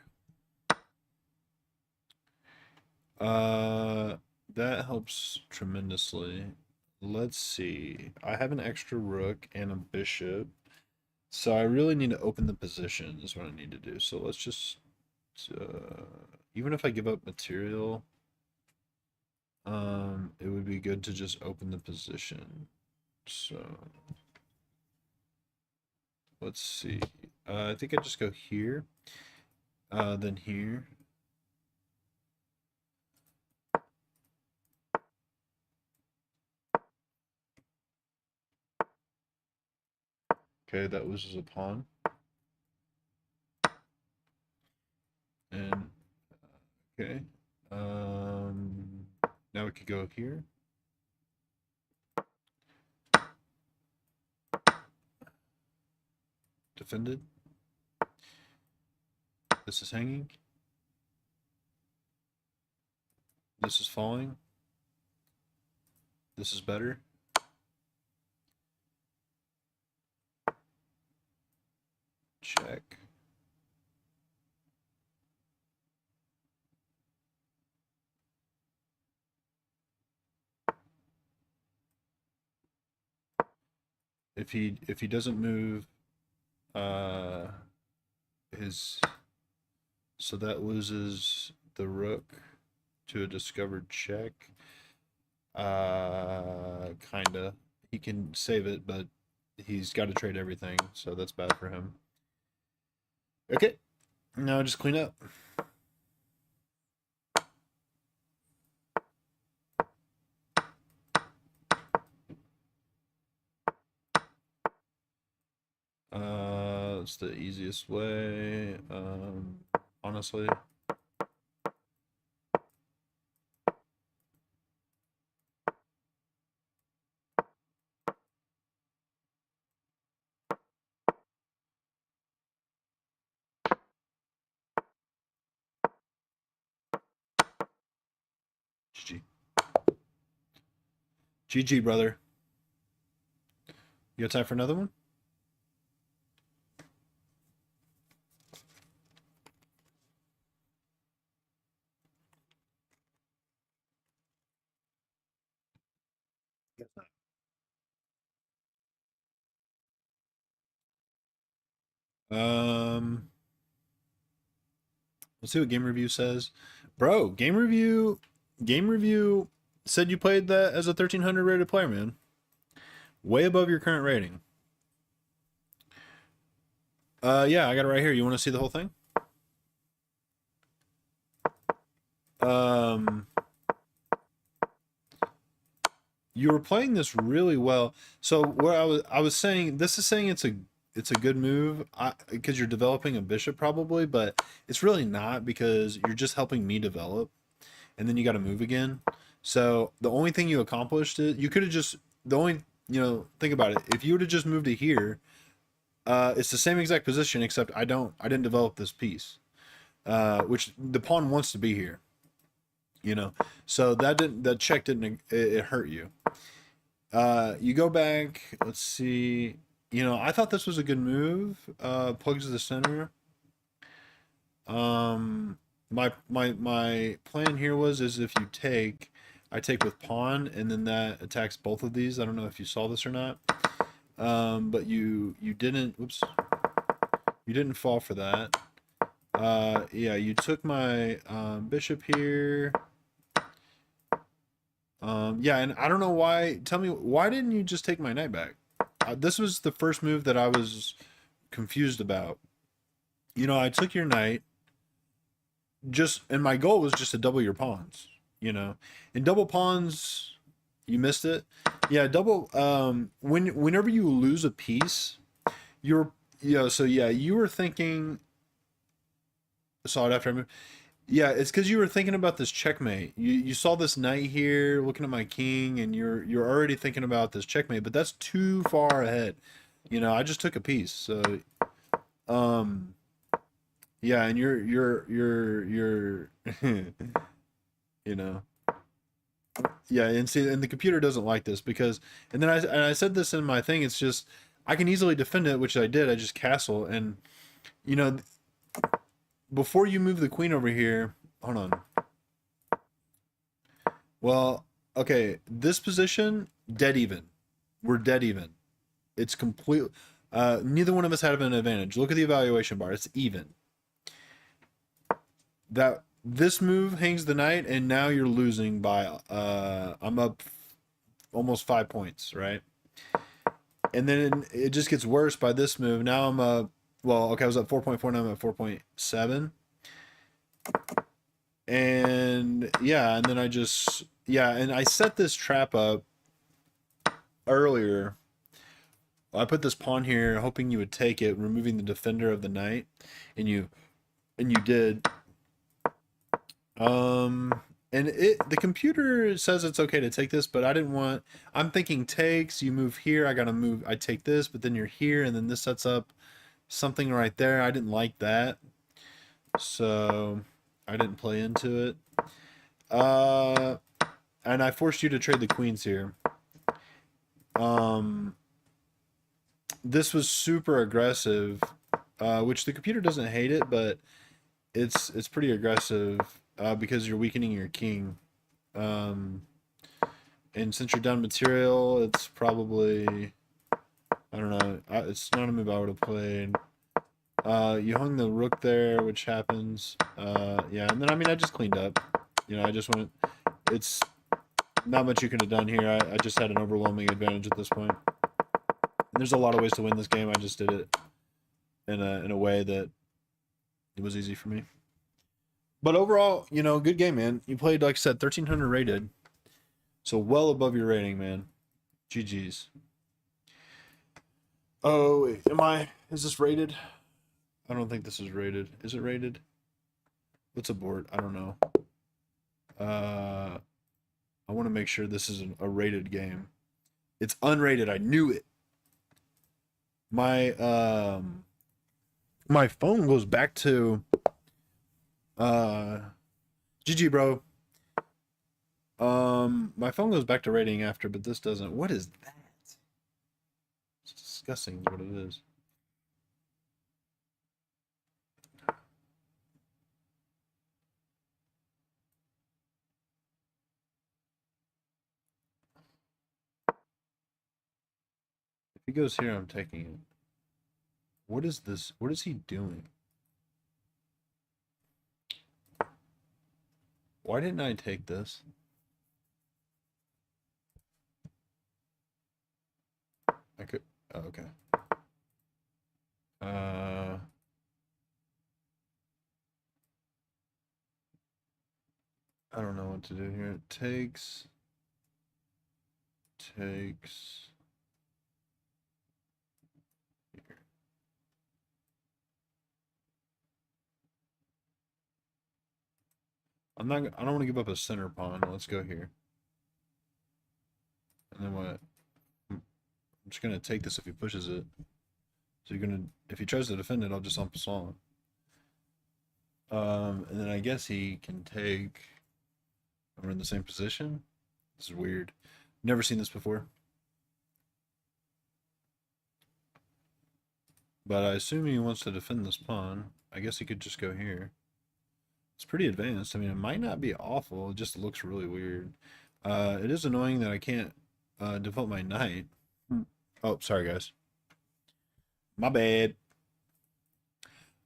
Uh, that helps tremendously. Let's see. I have an extra rook and a bishop. So I really need to open the position is what I need to do. So let's just, even if I give up material, it would be good to just open the position. So let's see. I think I just go here, then here. Okay, that loses a pawn. And okay. Now we could go here. Defended. This is hanging. This is falling. This is better. Check. If he doesn't move his, so that loses the rook to a discovered check. Kinda. He can save it, but he's got to trade everything, so that's bad for him. Okay, now just clean up. It's the easiest way, honestly. GG. GG, brother. You got time for another one? Um, let's see what game review says. Bro, game review said you played that as a 1300 rated player, man. Way above your current rating. Yeah, I got it right here. You want to see the whole thing? Um, you were playing this really well. So what I was saying, this is saying it's a good move because you're developing a bishop probably, but it's really not because you're just helping me develop, and then you got to move again. So the only thing you accomplished is you could have just the only think about it. If you would have just moved it here, it's the same exact position except I didn't develop this piece, which the pawn wants to be here. So that check didn't it hurt you. You go back. Let's see. I thought this was a good move. Plugs to the center. My plan here is if you take, I take with pawn, and then that attacks both of these. I don't know if you saw this or not. But you didn't. Whoops. You didn't fall for that. Yeah, you took my bishop here. Yeah, and I don't know why. Tell me, why didn't you just take my knight back? This was the first move that I was confused about. I took your knight, and my goal was just to double your pawns. And double pawns, you missed it. Yeah, double. Whenever you lose a piece, you're, So yeah, you were thinking. Saw it after I moved. Yeah, it's because you were thinking about this checkmate. You saw this knight here, looking at my king, and you're already thinking about this checkmate. But that's too far ahead. I just took a piece. So, um, yeah, and you're, you know, yeah, and see, and the computer doesn't like this because, and then I said this in my thing. It's just I can easily defend it, which I did. I just castle, and you know, before you move the queen over here, hold on. Well, okay, this position, dead even. We're dead even. It's complete. Neither one of us have an advantage. Look at the evaluation bar. It's even. That this move hangs the knight, and now you're losing by I'm up almost 5 points, right? And then it just gets worse by this move. Now I'm up. Well, okay, I was up 4.4. Now I'm at 4.7. And yeah, and then and I set this trap up earlier. I put this pawn here, hoping you would take it, removing the defender of the knight, and you did. And the computer says it's okay to take this, but I didn't want. I'm thinking takes. You move here. I gotta move. I take this, but then you're here, and then this sets up something right there. I didn't like that, so I didn't play into it. And I forced you to trade the queens here. This was super aggressive, which the computer doesn't hate it, but it's pretty aggressive because you're weakening your king. And since you're down material, it's probably, I don't know, it's not a move I would have played. You hung the rook there, which happens. Yeah, and then I mean I just cleaned up. You know, I just went. It's not much you could have done here. I just had an overwhelming advantage at this point. And there's a lot of ways to win this game. I just did it in a way that it was easy for me. But overall, you know, good game, man. You played, like I said, 1300 rated. So well above your rating, man. GG's. Oh, wait, is this rated? I don't think this is rated. Is it rated? What's a board? I don't know. I want to make sure this is a rated game. It's unrated. I knew it. My phone goes back to GG, bro. My phone goes back to rating after, but this doesn't. What is that? It's disgusting is what it is. If he goes here, I'm taking it. What is this? What is he doing? Why didn't I take this? I could. Oh, okay. I don't know what to do here. It takes. I don't want to give up a center pawn. Let's go here. And then what? I'm just gonna take this if he pushes it. So if he tries to defend it, I'll just ump on. And then I guess he can take. We're in the same position. This is weird. Never seen this before. But I assume he wants to defend this pawn. I guess he could just go here. It's pretty advanced. I mean, it might not be awful. It just looks really weird. It is annoying that I can't default my knight. Oh, sorry, guys. My bad.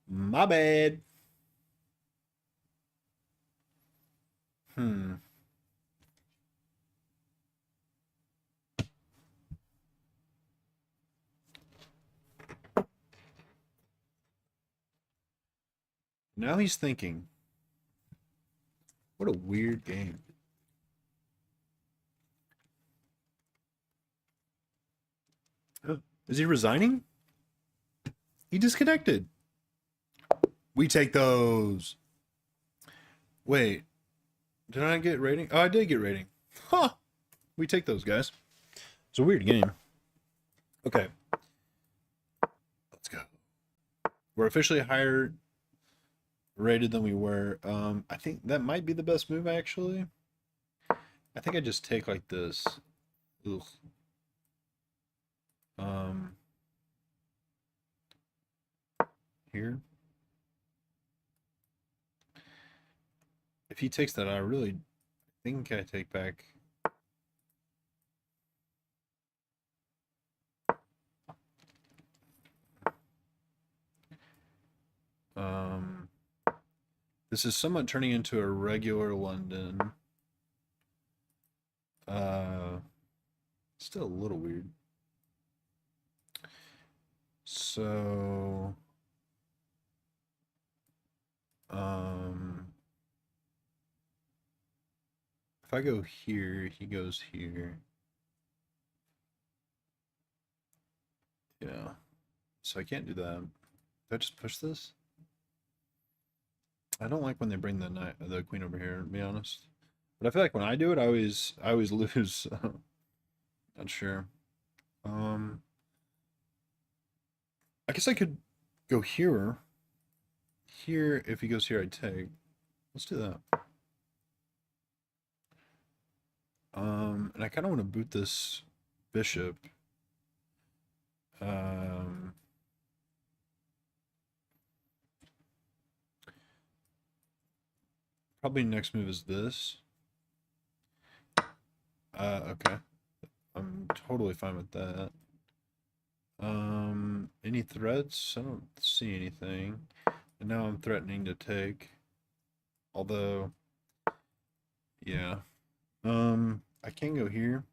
My bad. Now he's thinking. What a weird game. Oh, is he resigning? He disconnected. We take those. Wait. Did I get rating? Oh, I did get rating. Huh. We take those, guys. It's a weird game. Okay. Let's go. We're officially higher rated than we were. I think that might be the best move, actually. I think I just take like this. Ugh. Here. If he takes that, I really think I take back. This is somewhat turning into a regular London. Still a little weird. So, if I go here, he goes here. Yeah. So I can't do that. Did I just push this? I don't like when they bring the queen over here, to be honest. But I feel like when I do it, I always lose. So not sure. Um, I guess I could go here. Here, if he goes here, I'd take. Let's do that. And I kind of want to boot this bishop. Um, Probably next move is this. Okay. I'm totally fine with that. Any threats? I don't see anything. And now I'm threatening to take. Although, yeah. I can go here.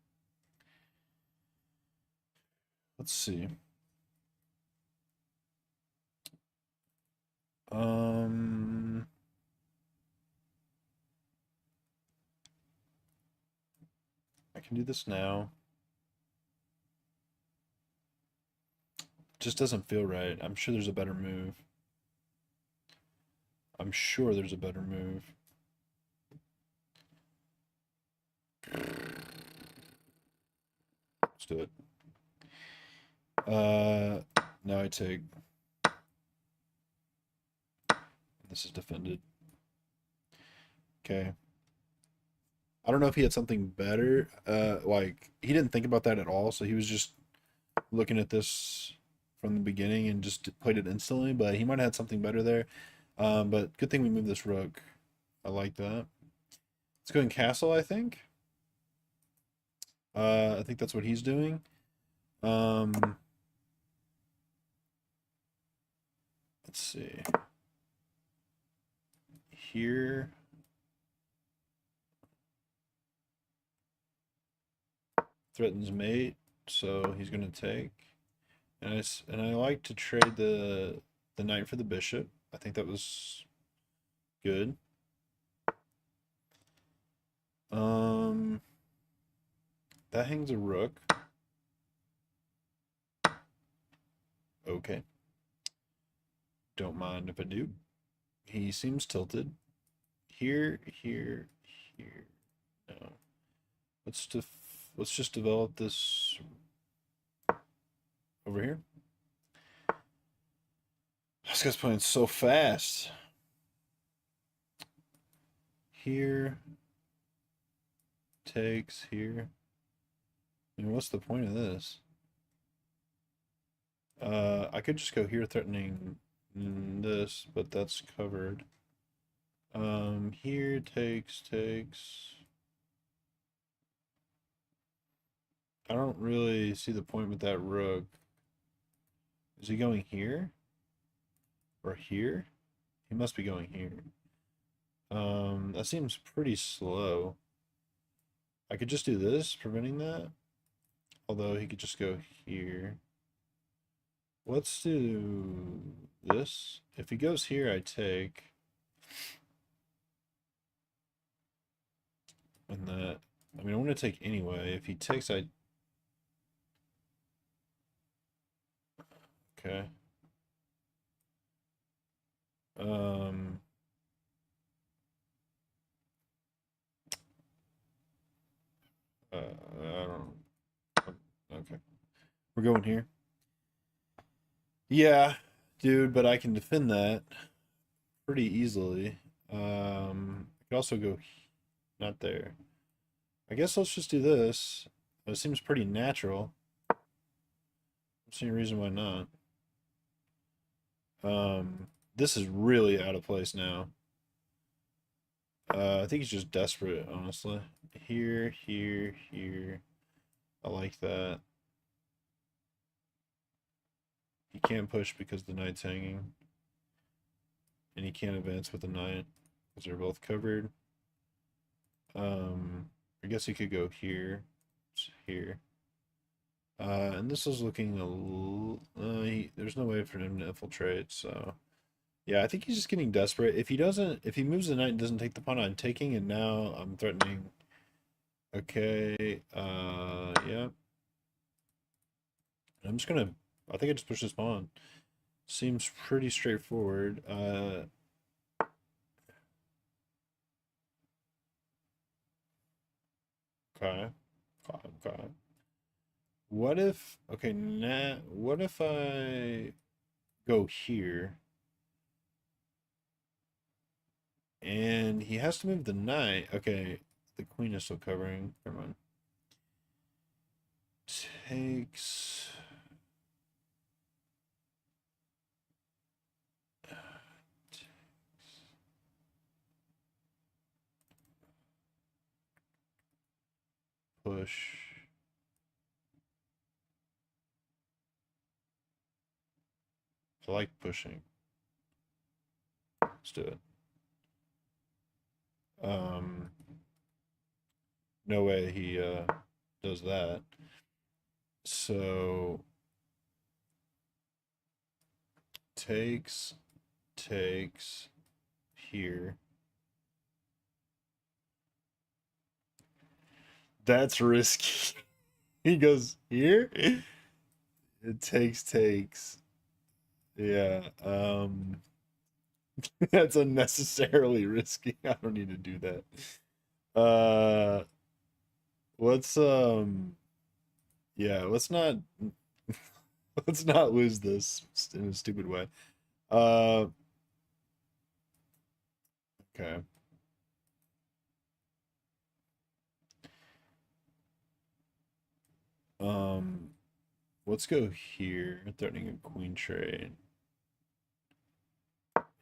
Let's see. I can do this now. Just doesn't feel right. I'm sure there's a better move. I'm sure there's a better move. Let's do it. Now I take. This is defended. Okay. I don't know if he had something better. Like he didn't think about that at all, so he was just looking at this from the beginning and just played it instantly. But he might have had something better there. But good thing we moved this rook. I like that. Let's go in castle, I think. I think that's what he's doing. Let's see. Here. Threatens mate, so he's gonna take. And I like to trade the knight for the bishop. I think that was good. That hangs a rook. Okay. Don't mind if I do. He seems tilted. Here, here, here. No. Let's just develop this over here. This guy's playing so fast. Here. Takes here. I mean, what's the point of this? I could just go here threatening this, but that's covered. Here takes. I don't really see the point with that rook. Is he going here? Or here? He must be going here. That seems pretty slow. I could just do this, preventing that. Although he could just go here. Let's do this. If he goes here, I take. And that. I mean, I want to take anyway. If he takes, I. Okay. I don't. Okay. We're going here. Yeah, dude, but I can defend that pretty easily. I could also go not there. I guess let's just do this. It seems pretty natural. I don't see any reason why not. This is really out of place now. I think he's just desperate, honestly. Here, here, here. I like that. He can't push because the knight's hanging. And he can't advance with the knight. because they're both covered. I guess he could go here, here. And this is looking a little, there's no way for him to infiltrate, so yeah, I think he's just getting desperate. If he moves the knight and doesn't take the pawn, I'm taking, and now I'm threatening. Okay, yeah. I'm just gonna, I think I just push this pawn. Seems pretty straightforward. Okay, okay. What if, okay, nah, what if I go here and he has to move the knight? Okay, the queen is still covering. Never mind. Takes. Push. I like pushing. Let's do it. Um, no way he does that. So takes here. That's risky. He goes here. It takes. Yeah. That's unnecessarily risky. I don't need to do that. Let's yeah, let's not lose this in a stupid way. Uh okay. Um let's go here, threatening a queen trade.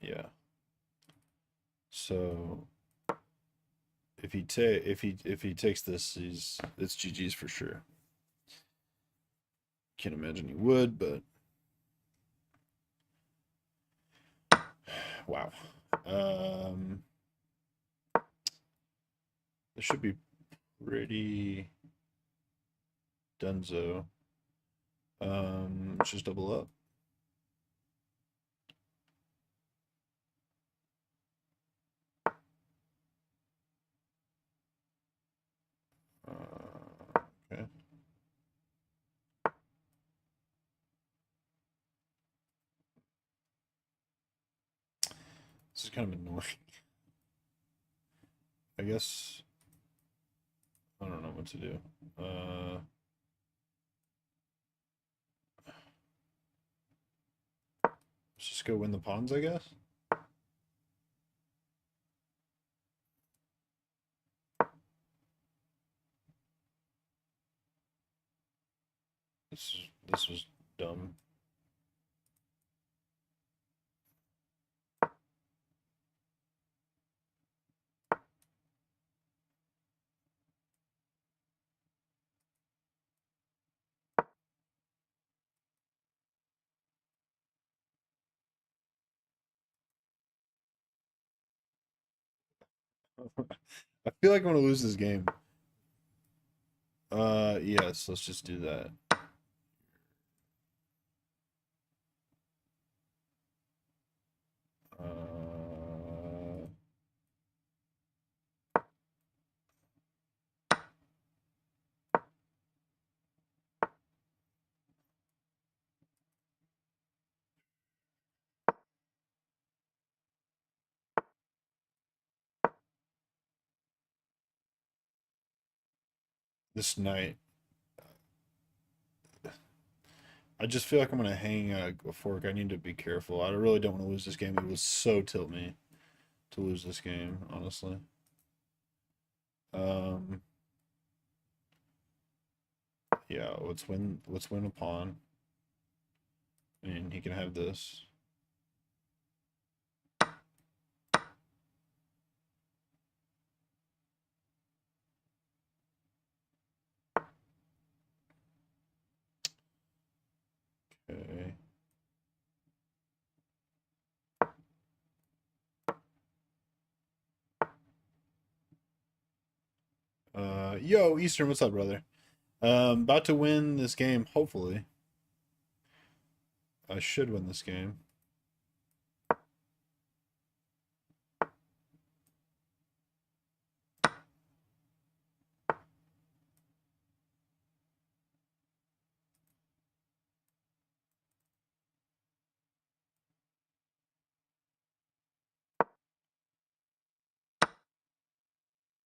Yeah. So if he takes this, it's GG's for sure. Can't imagine he would, but wow. This should be pretty dunzo. Let's just double up. Okay. This is kind of annoying. I guess I don't know what to do. Let's just go win the pawns, I guess. This was dumb. I feel like I'm gonna lose this game. Yes, let's just do that. Uh, this night, I just feel like I'm gonna hang a fork. I need to be careful. I really don't want to lose this game. It was so tilt me to lose this game, honestly. Um, yeah, let's win a pawn. And he can have this. Okay. Yo, Eastern, what's up, brother? About to win this game, hopefully. I should win this game.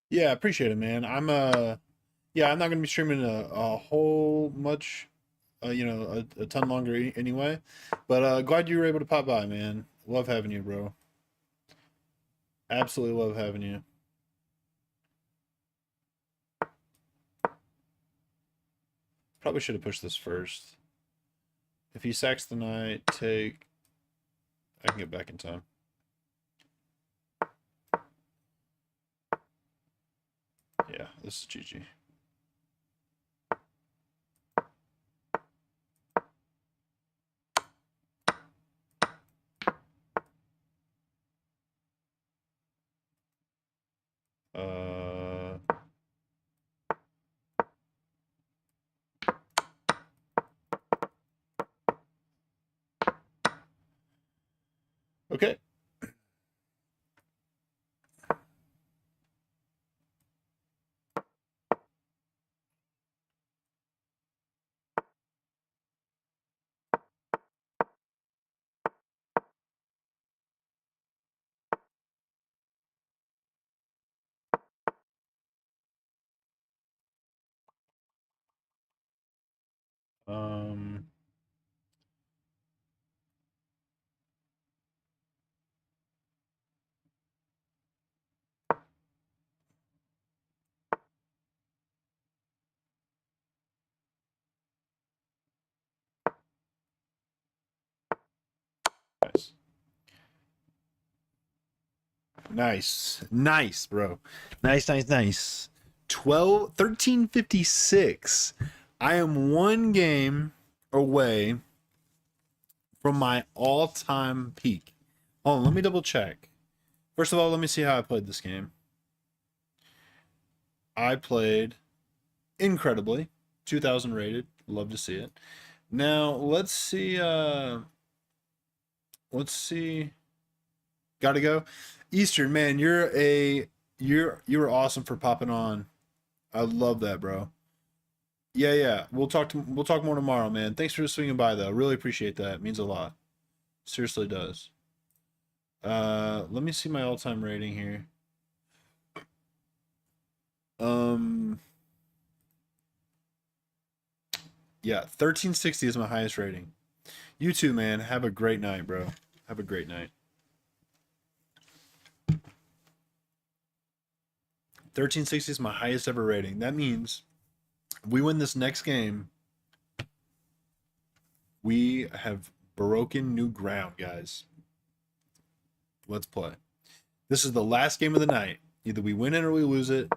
Yeah, appreciate it, man. Yeah, I'm not gonna be streaming a whole much, a ton longer anyway. But glad you were able to pop by, man. Love having you, bro. Absolutely love having you. Probably should have pushed this first. If he sacks the knight, take. I can get back in time. Yeah, this is GG. Uh, okay. Um, nice. Nice, bro. Nice. 1356. I am one game away from my all-time peak. Oh, let me double check. First of all, let me see how I played this game. I played incredibly. 2000 rated. Love to see it. Now, let's see. Gotta go. Eastern, man, you were awesome for popping on. I love that, bro. Yeah. We'll talk more tomorrow, man. Thanks for swinging by though. Really appreciate that. It means a lot. Seriously does. Let me see my all-time rating here. Um yeah, 1360 is my highest rating. You too, man. Have a great night, bro. Have a great night. 1360 is my highest ever rating. That means if we win this next game, we have broken new ground, guys. Let's play. This is the last game of the night. Either we win it or we lose it,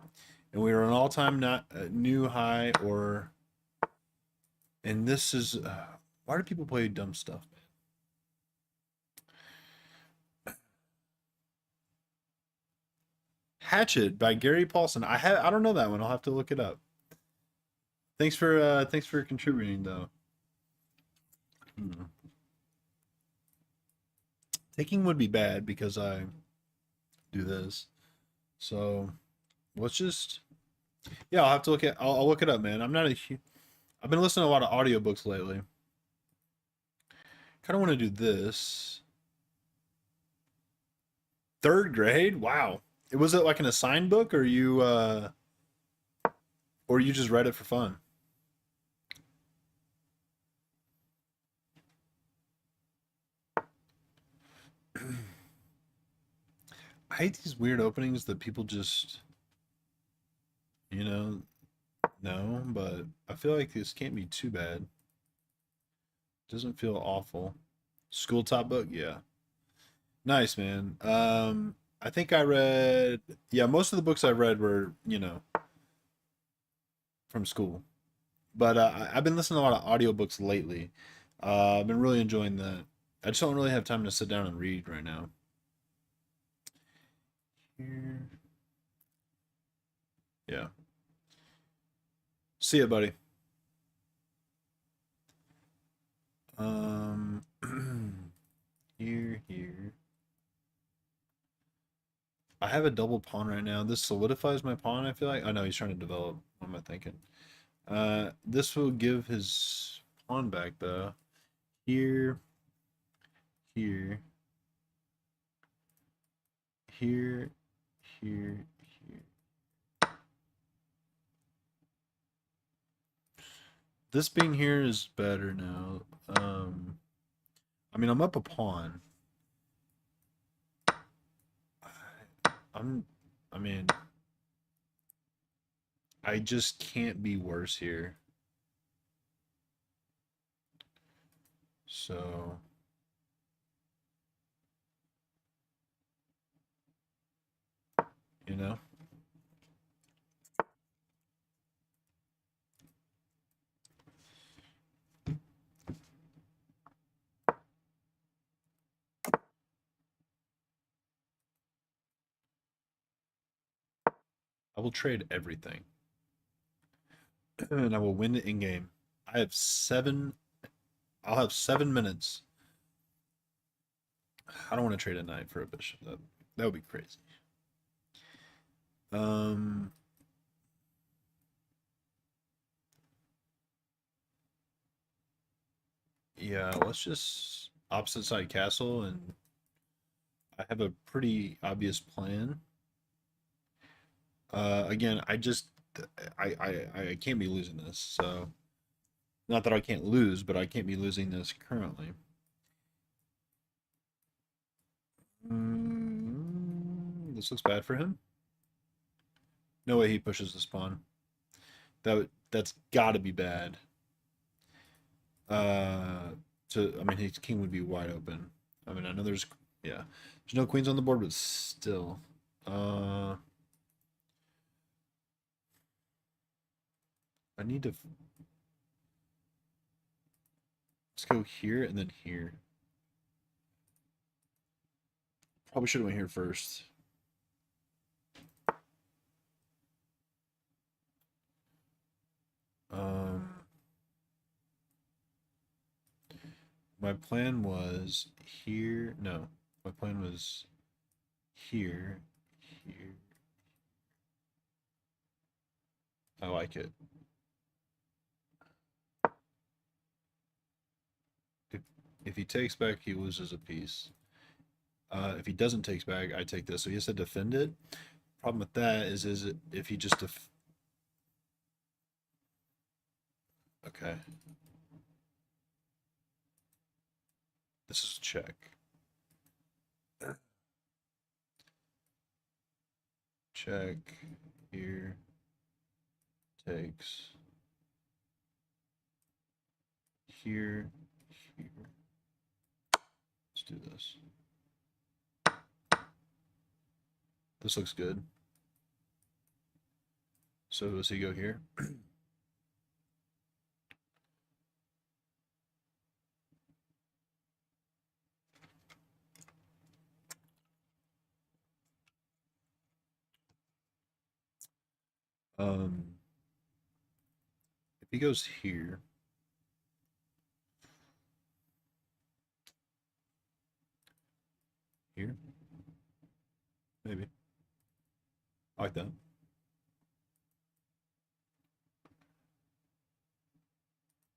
and we are an all-time not new high. Or, and this is why do people play dumb stuff, man? Hatchet by Gary Paulson. I don't know that one. I'll have to look it up. Thanks for contributing though. Hmm. Taking would be bad because I do this. So let's just yeah. I'll have to I'll look it up, man. I've been listening to a lot of audiobooks lately. Kind of want to do this. Third grade? Wow. Was it like an assigned book or you just read it for fun? I hate these weird openings that people just, you know, know, but I feel like this can't be too bad. Doesn't feel awful. School top book, yeah. Nice, man. I think I read, yeah, most of the books I read were, from school. But I've been listening to a lot of audiobooks lately. I've been really enjoying that. I just don't really have time to sit down and read right now. Here. Yeah. See ya, buddy. Um, here. I have a double pawn right now. This solidifies my pawn, I feel like. Oh no, he's trying to develop. What am I thinking? This will give his pawn back though. Here, here, here, here. This being here is better now. I mean, I'm up a pawn. I'm, I mean, I just can't be worse here. So, you know, I will trade everything and I will win the in game. I have seven, I'll have 7 minutes. I don't want to trade a knight for a bishop. That would be crazy. Um, yeah, let's just opposite side castle, and I have a pretty obvious plan. Again, I can't be losing this. So not that I can't lose, but I can't be losing this currently. This looks bad for him. No way he pushes the pawn. That's got to be bad. Uh, I mean, his king would be wide open. I mean, I know there's no queens on the board, but still. I need to. Let's go here and then here. Probably should have went here first. My plan was here. No, my plan was here. I like it. If he takes back, he loses a piece. If he doesn't take back, I take this. So he has to defend it. Problem with that is if he just okay. This is a check. Check here. Takes here. Let's do this. This looks good. So does he go here? If he goes here, here, maybe. I like that.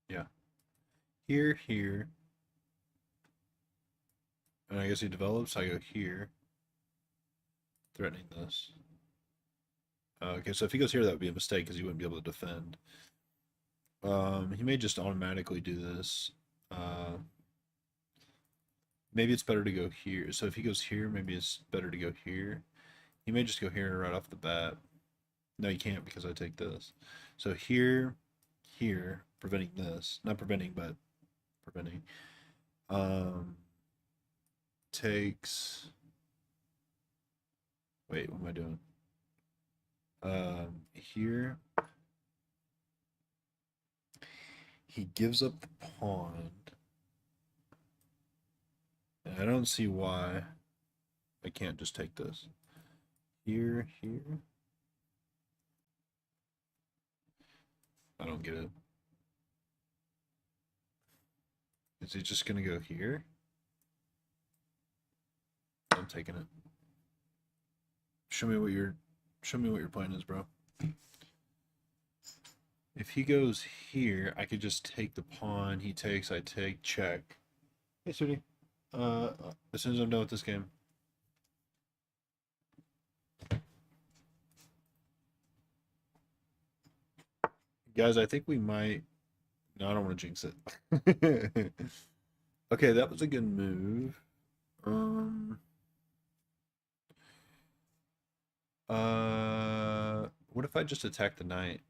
Yeah. Here. And I guess he develops. I go here, threatening this. Okay, so if he goes here, that would be a mistake because he wouldn't be able to defend. He may just automatically do this. Maybe it's better to go here. So if he goes here, maybe it's better to go here. He may just go here right off the bat. No, you can't because I take this. So here, preventing this. Not preventing, but preventing. Takes. Wait, what am I doing? Here. He gives up the pawn. And I don't see why I can't just take this. Here. I don't get it. Is he just gonna go here? I'm taking it. Show me what your plan is, bro. If he goes here, I could just take the pawn. He takes, I take, check. Hey, sweetie. As soon as I'm done with this game. Guys, I think we might. No, I don't want to jinx it. Okay, that was a good move. What if I just attack the knight?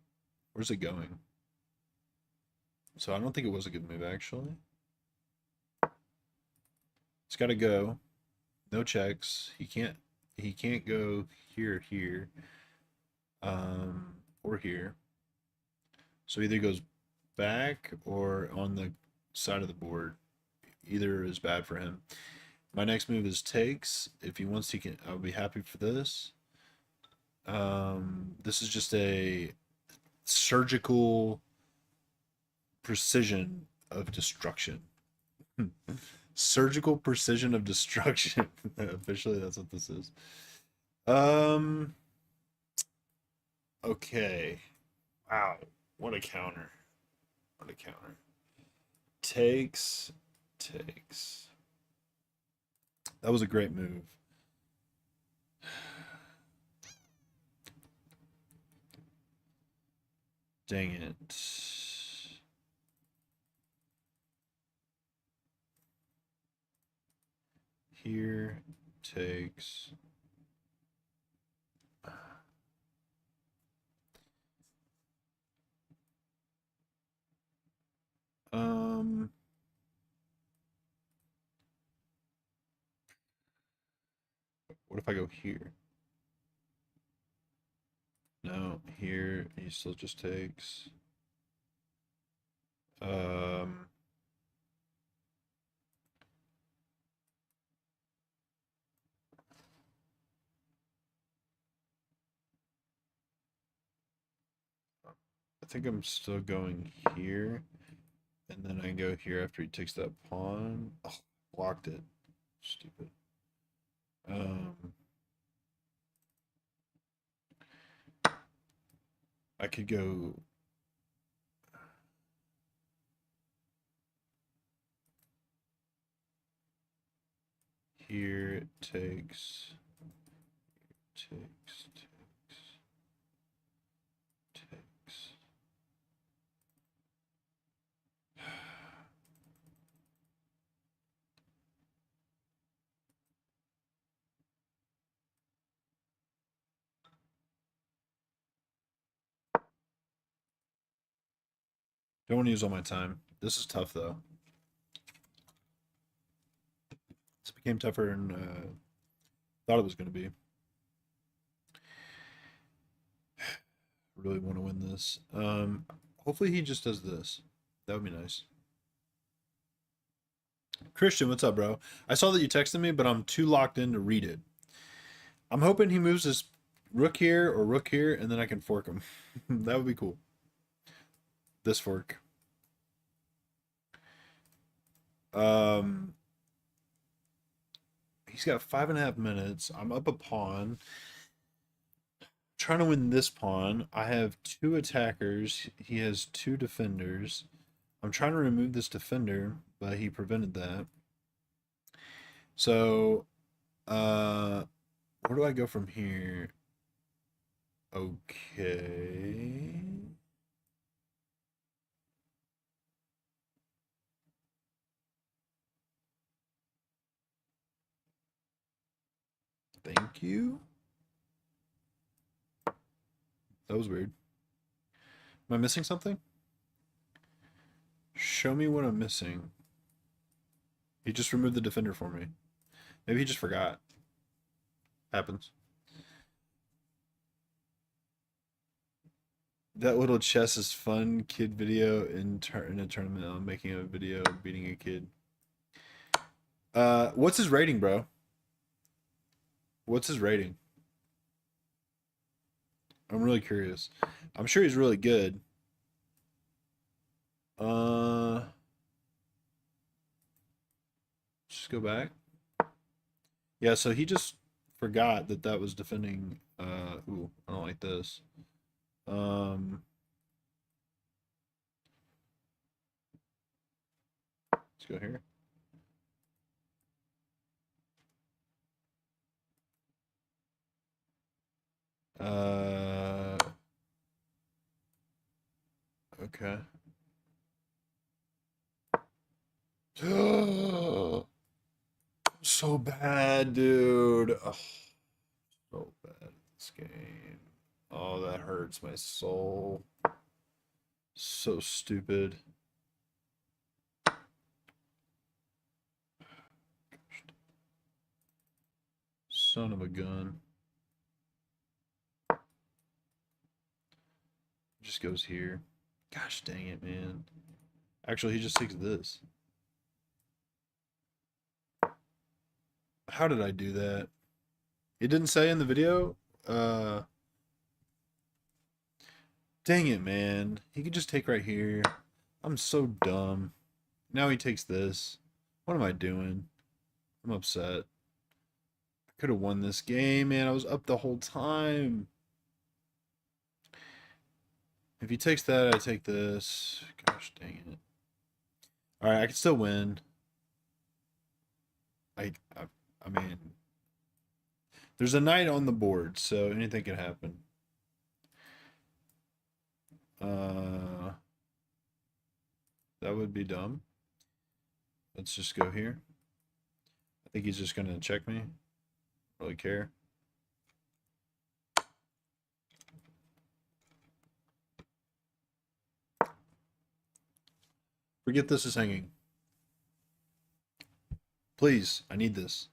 Where's it going? So I don't think it was a good move, actually. It's got to go. No checks. He can't go here, or here. So either goes back or on the side of the board. Either is bad for him. My next move is takes. If he wants, he can. I'll be happy for this. This is just a surgical precision of destruction. Surgical precision of destruction. Officially, that's what this is. Um. Okay. Wow. What a counter. What a counter. Takes. Takes. That was a great move. Dang it. Here takes. What if I go here? No, here he still just takes. Um, I think I'm still going here, and then I go here after he takes that pawn. Oh, blocked it. Stupid. Um, I could go. Here it takes, takes, takes. Don't want to use all my time. This is tough though. This became tougher than thought it was going to be. Really want to win this. Hopefully he just does this. That would be nice. Christian, what's up, bro? I saw that you texted me, but I'm too locked in to read it. I'm hoping he moves his rook here or rook here, and then I can fork him. That would be cool. This fork. He's got 5.5 minutes. I'm up a pawn. Trying to win this pawn. I have 2 attackers. He has 2 defenders. I'm trying to remove this defender, but he prevented that. So, where do I go from here? Okay. Thank you. That was weird. Am I missing something? Show me what I'm missing. He just removed the defender for me. Maybe he just forgot. Happens. That little chess is fun kid video in a tournament. I'm making a video beating a kid. What's his rating, bro? What's his rating? I'm really curious. I'm sure he's really good. Uh, just go back. Yeah, so he just forgot that that was defending. Ooh, I don't like this. Um, let's go here. Uh, okay. So bad, dude. Ugh, so bad at this game. Oh, that hurts my soul. So stupid. Son of a gun. Just goes here. Gosh dang it, man. Actually, he just takes this. How did I do that? It didn't say in the video. Uh, Dang it, man. He could just take right here. I'm so dumb. Now he takes this. What am I doing? I'm upset. I could have won this game, man. I was up the whole time. If he takes that, I take this. Gosh dang it. All right, I can still win. I, I, I mean, there's a knight on the board, so anything can happen. Uh, that would be dumb. Let's just go here. I think he's just gonna check me. Really care. Forget this is hanging. Please, I need this.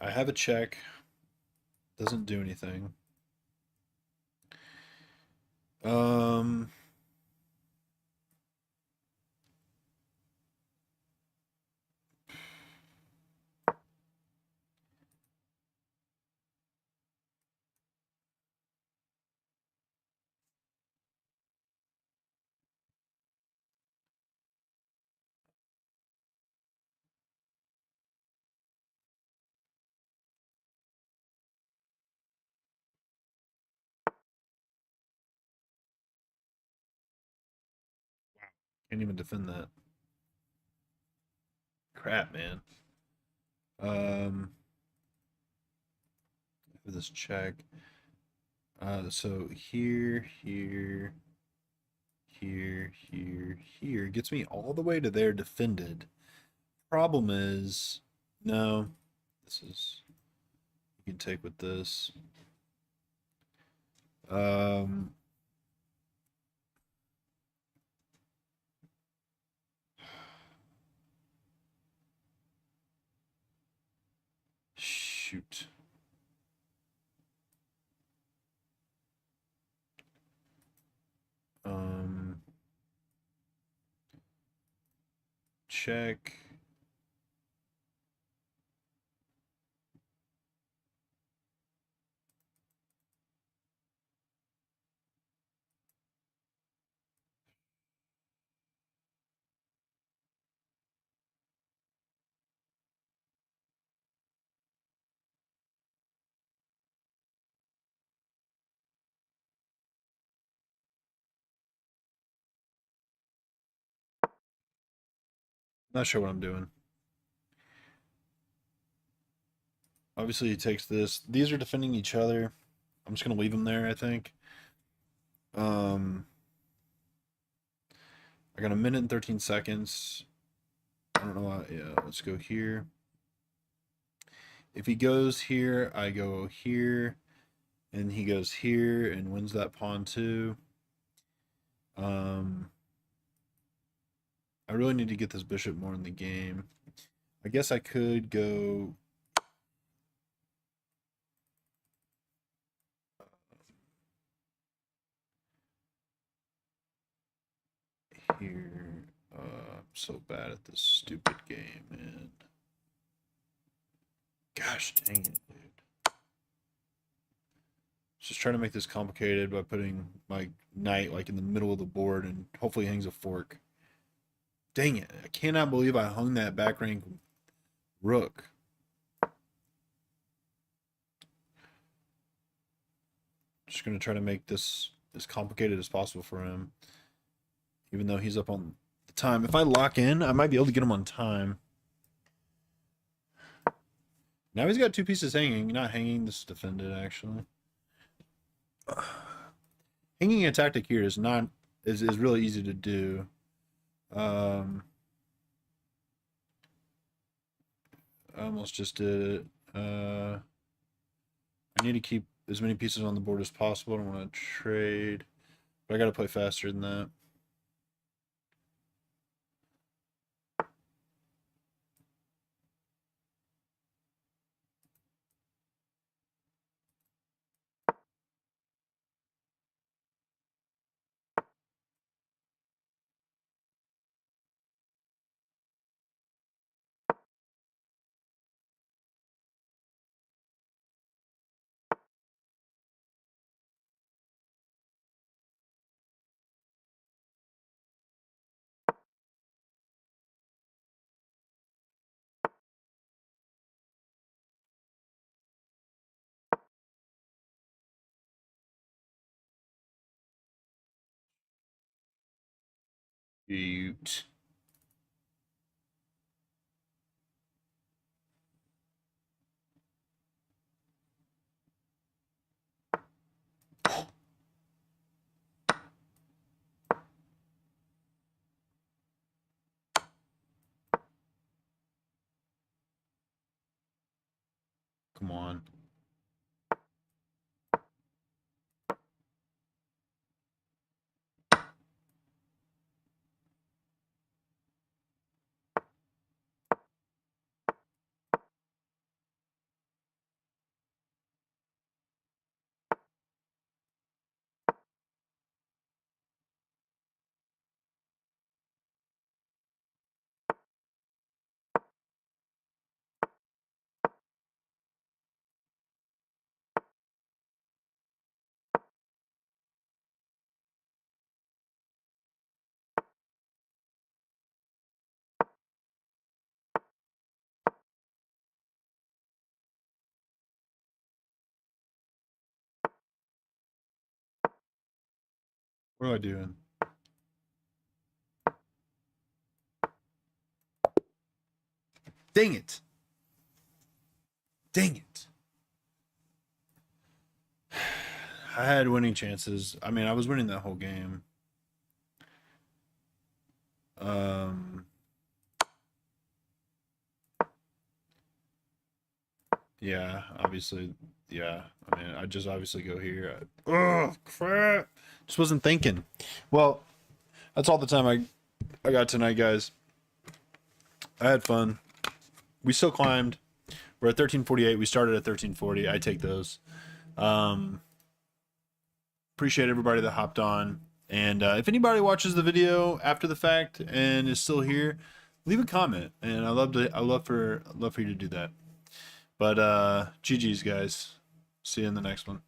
I have a check. Doesn't do anything. Um, can't even defend that. Crap, man. This check. So here gets me all the way to there defended. Problem is, no, this is you can take with this. Um, Shoot. Um, Check. Not sure what I'm doing. Obviously, he takes this. These are defending each other. I'm just gonna leave them there, I think. Um, I got a minute and 13 seconds. I don't know why. Yeah, let's go here. If he goes here, I go here, and he goes here and wins that pawn too. Um, I really need to get this bishop more in the game. I guess I could go here. I'm so bad at this stupid game, man. Gosh dang it, dude. Just trying to make this complicated by putting my knight like in the middle of the board and hopefully hangs a fork. Dang it. I cannot believe I hung that back rank rook. Just going to try to make this as complicated as possible for him. Even though he's up on the time. If I lock in, I might be able to get him on time. Now he's got two pieces hanging. Not hanging, this is defended actually. Hanging a tactic here is really easy to do. I almost just did it. I need to keep as many pieces on the board as possible. I don't want to trade, but I got to play faster than that. Shoot. Come on. What am I doing? Dang it. Dang it. I had winning chances. I mean, I was winning that whole game. Um, yeah, obviously, yeah. I mean, I just obviously go here. Oh, crap. Just wasn't thinking. Well, that's all the time I got tonight, guys. I had fun. We still climbed. We're at 1348. We started at 1340. I take those. Appreciate everybody that hopped on. And if anybody watches the video after the fact and is still here, leave a comment. And I love for you to do that. But GG's, guys. See you in the next one.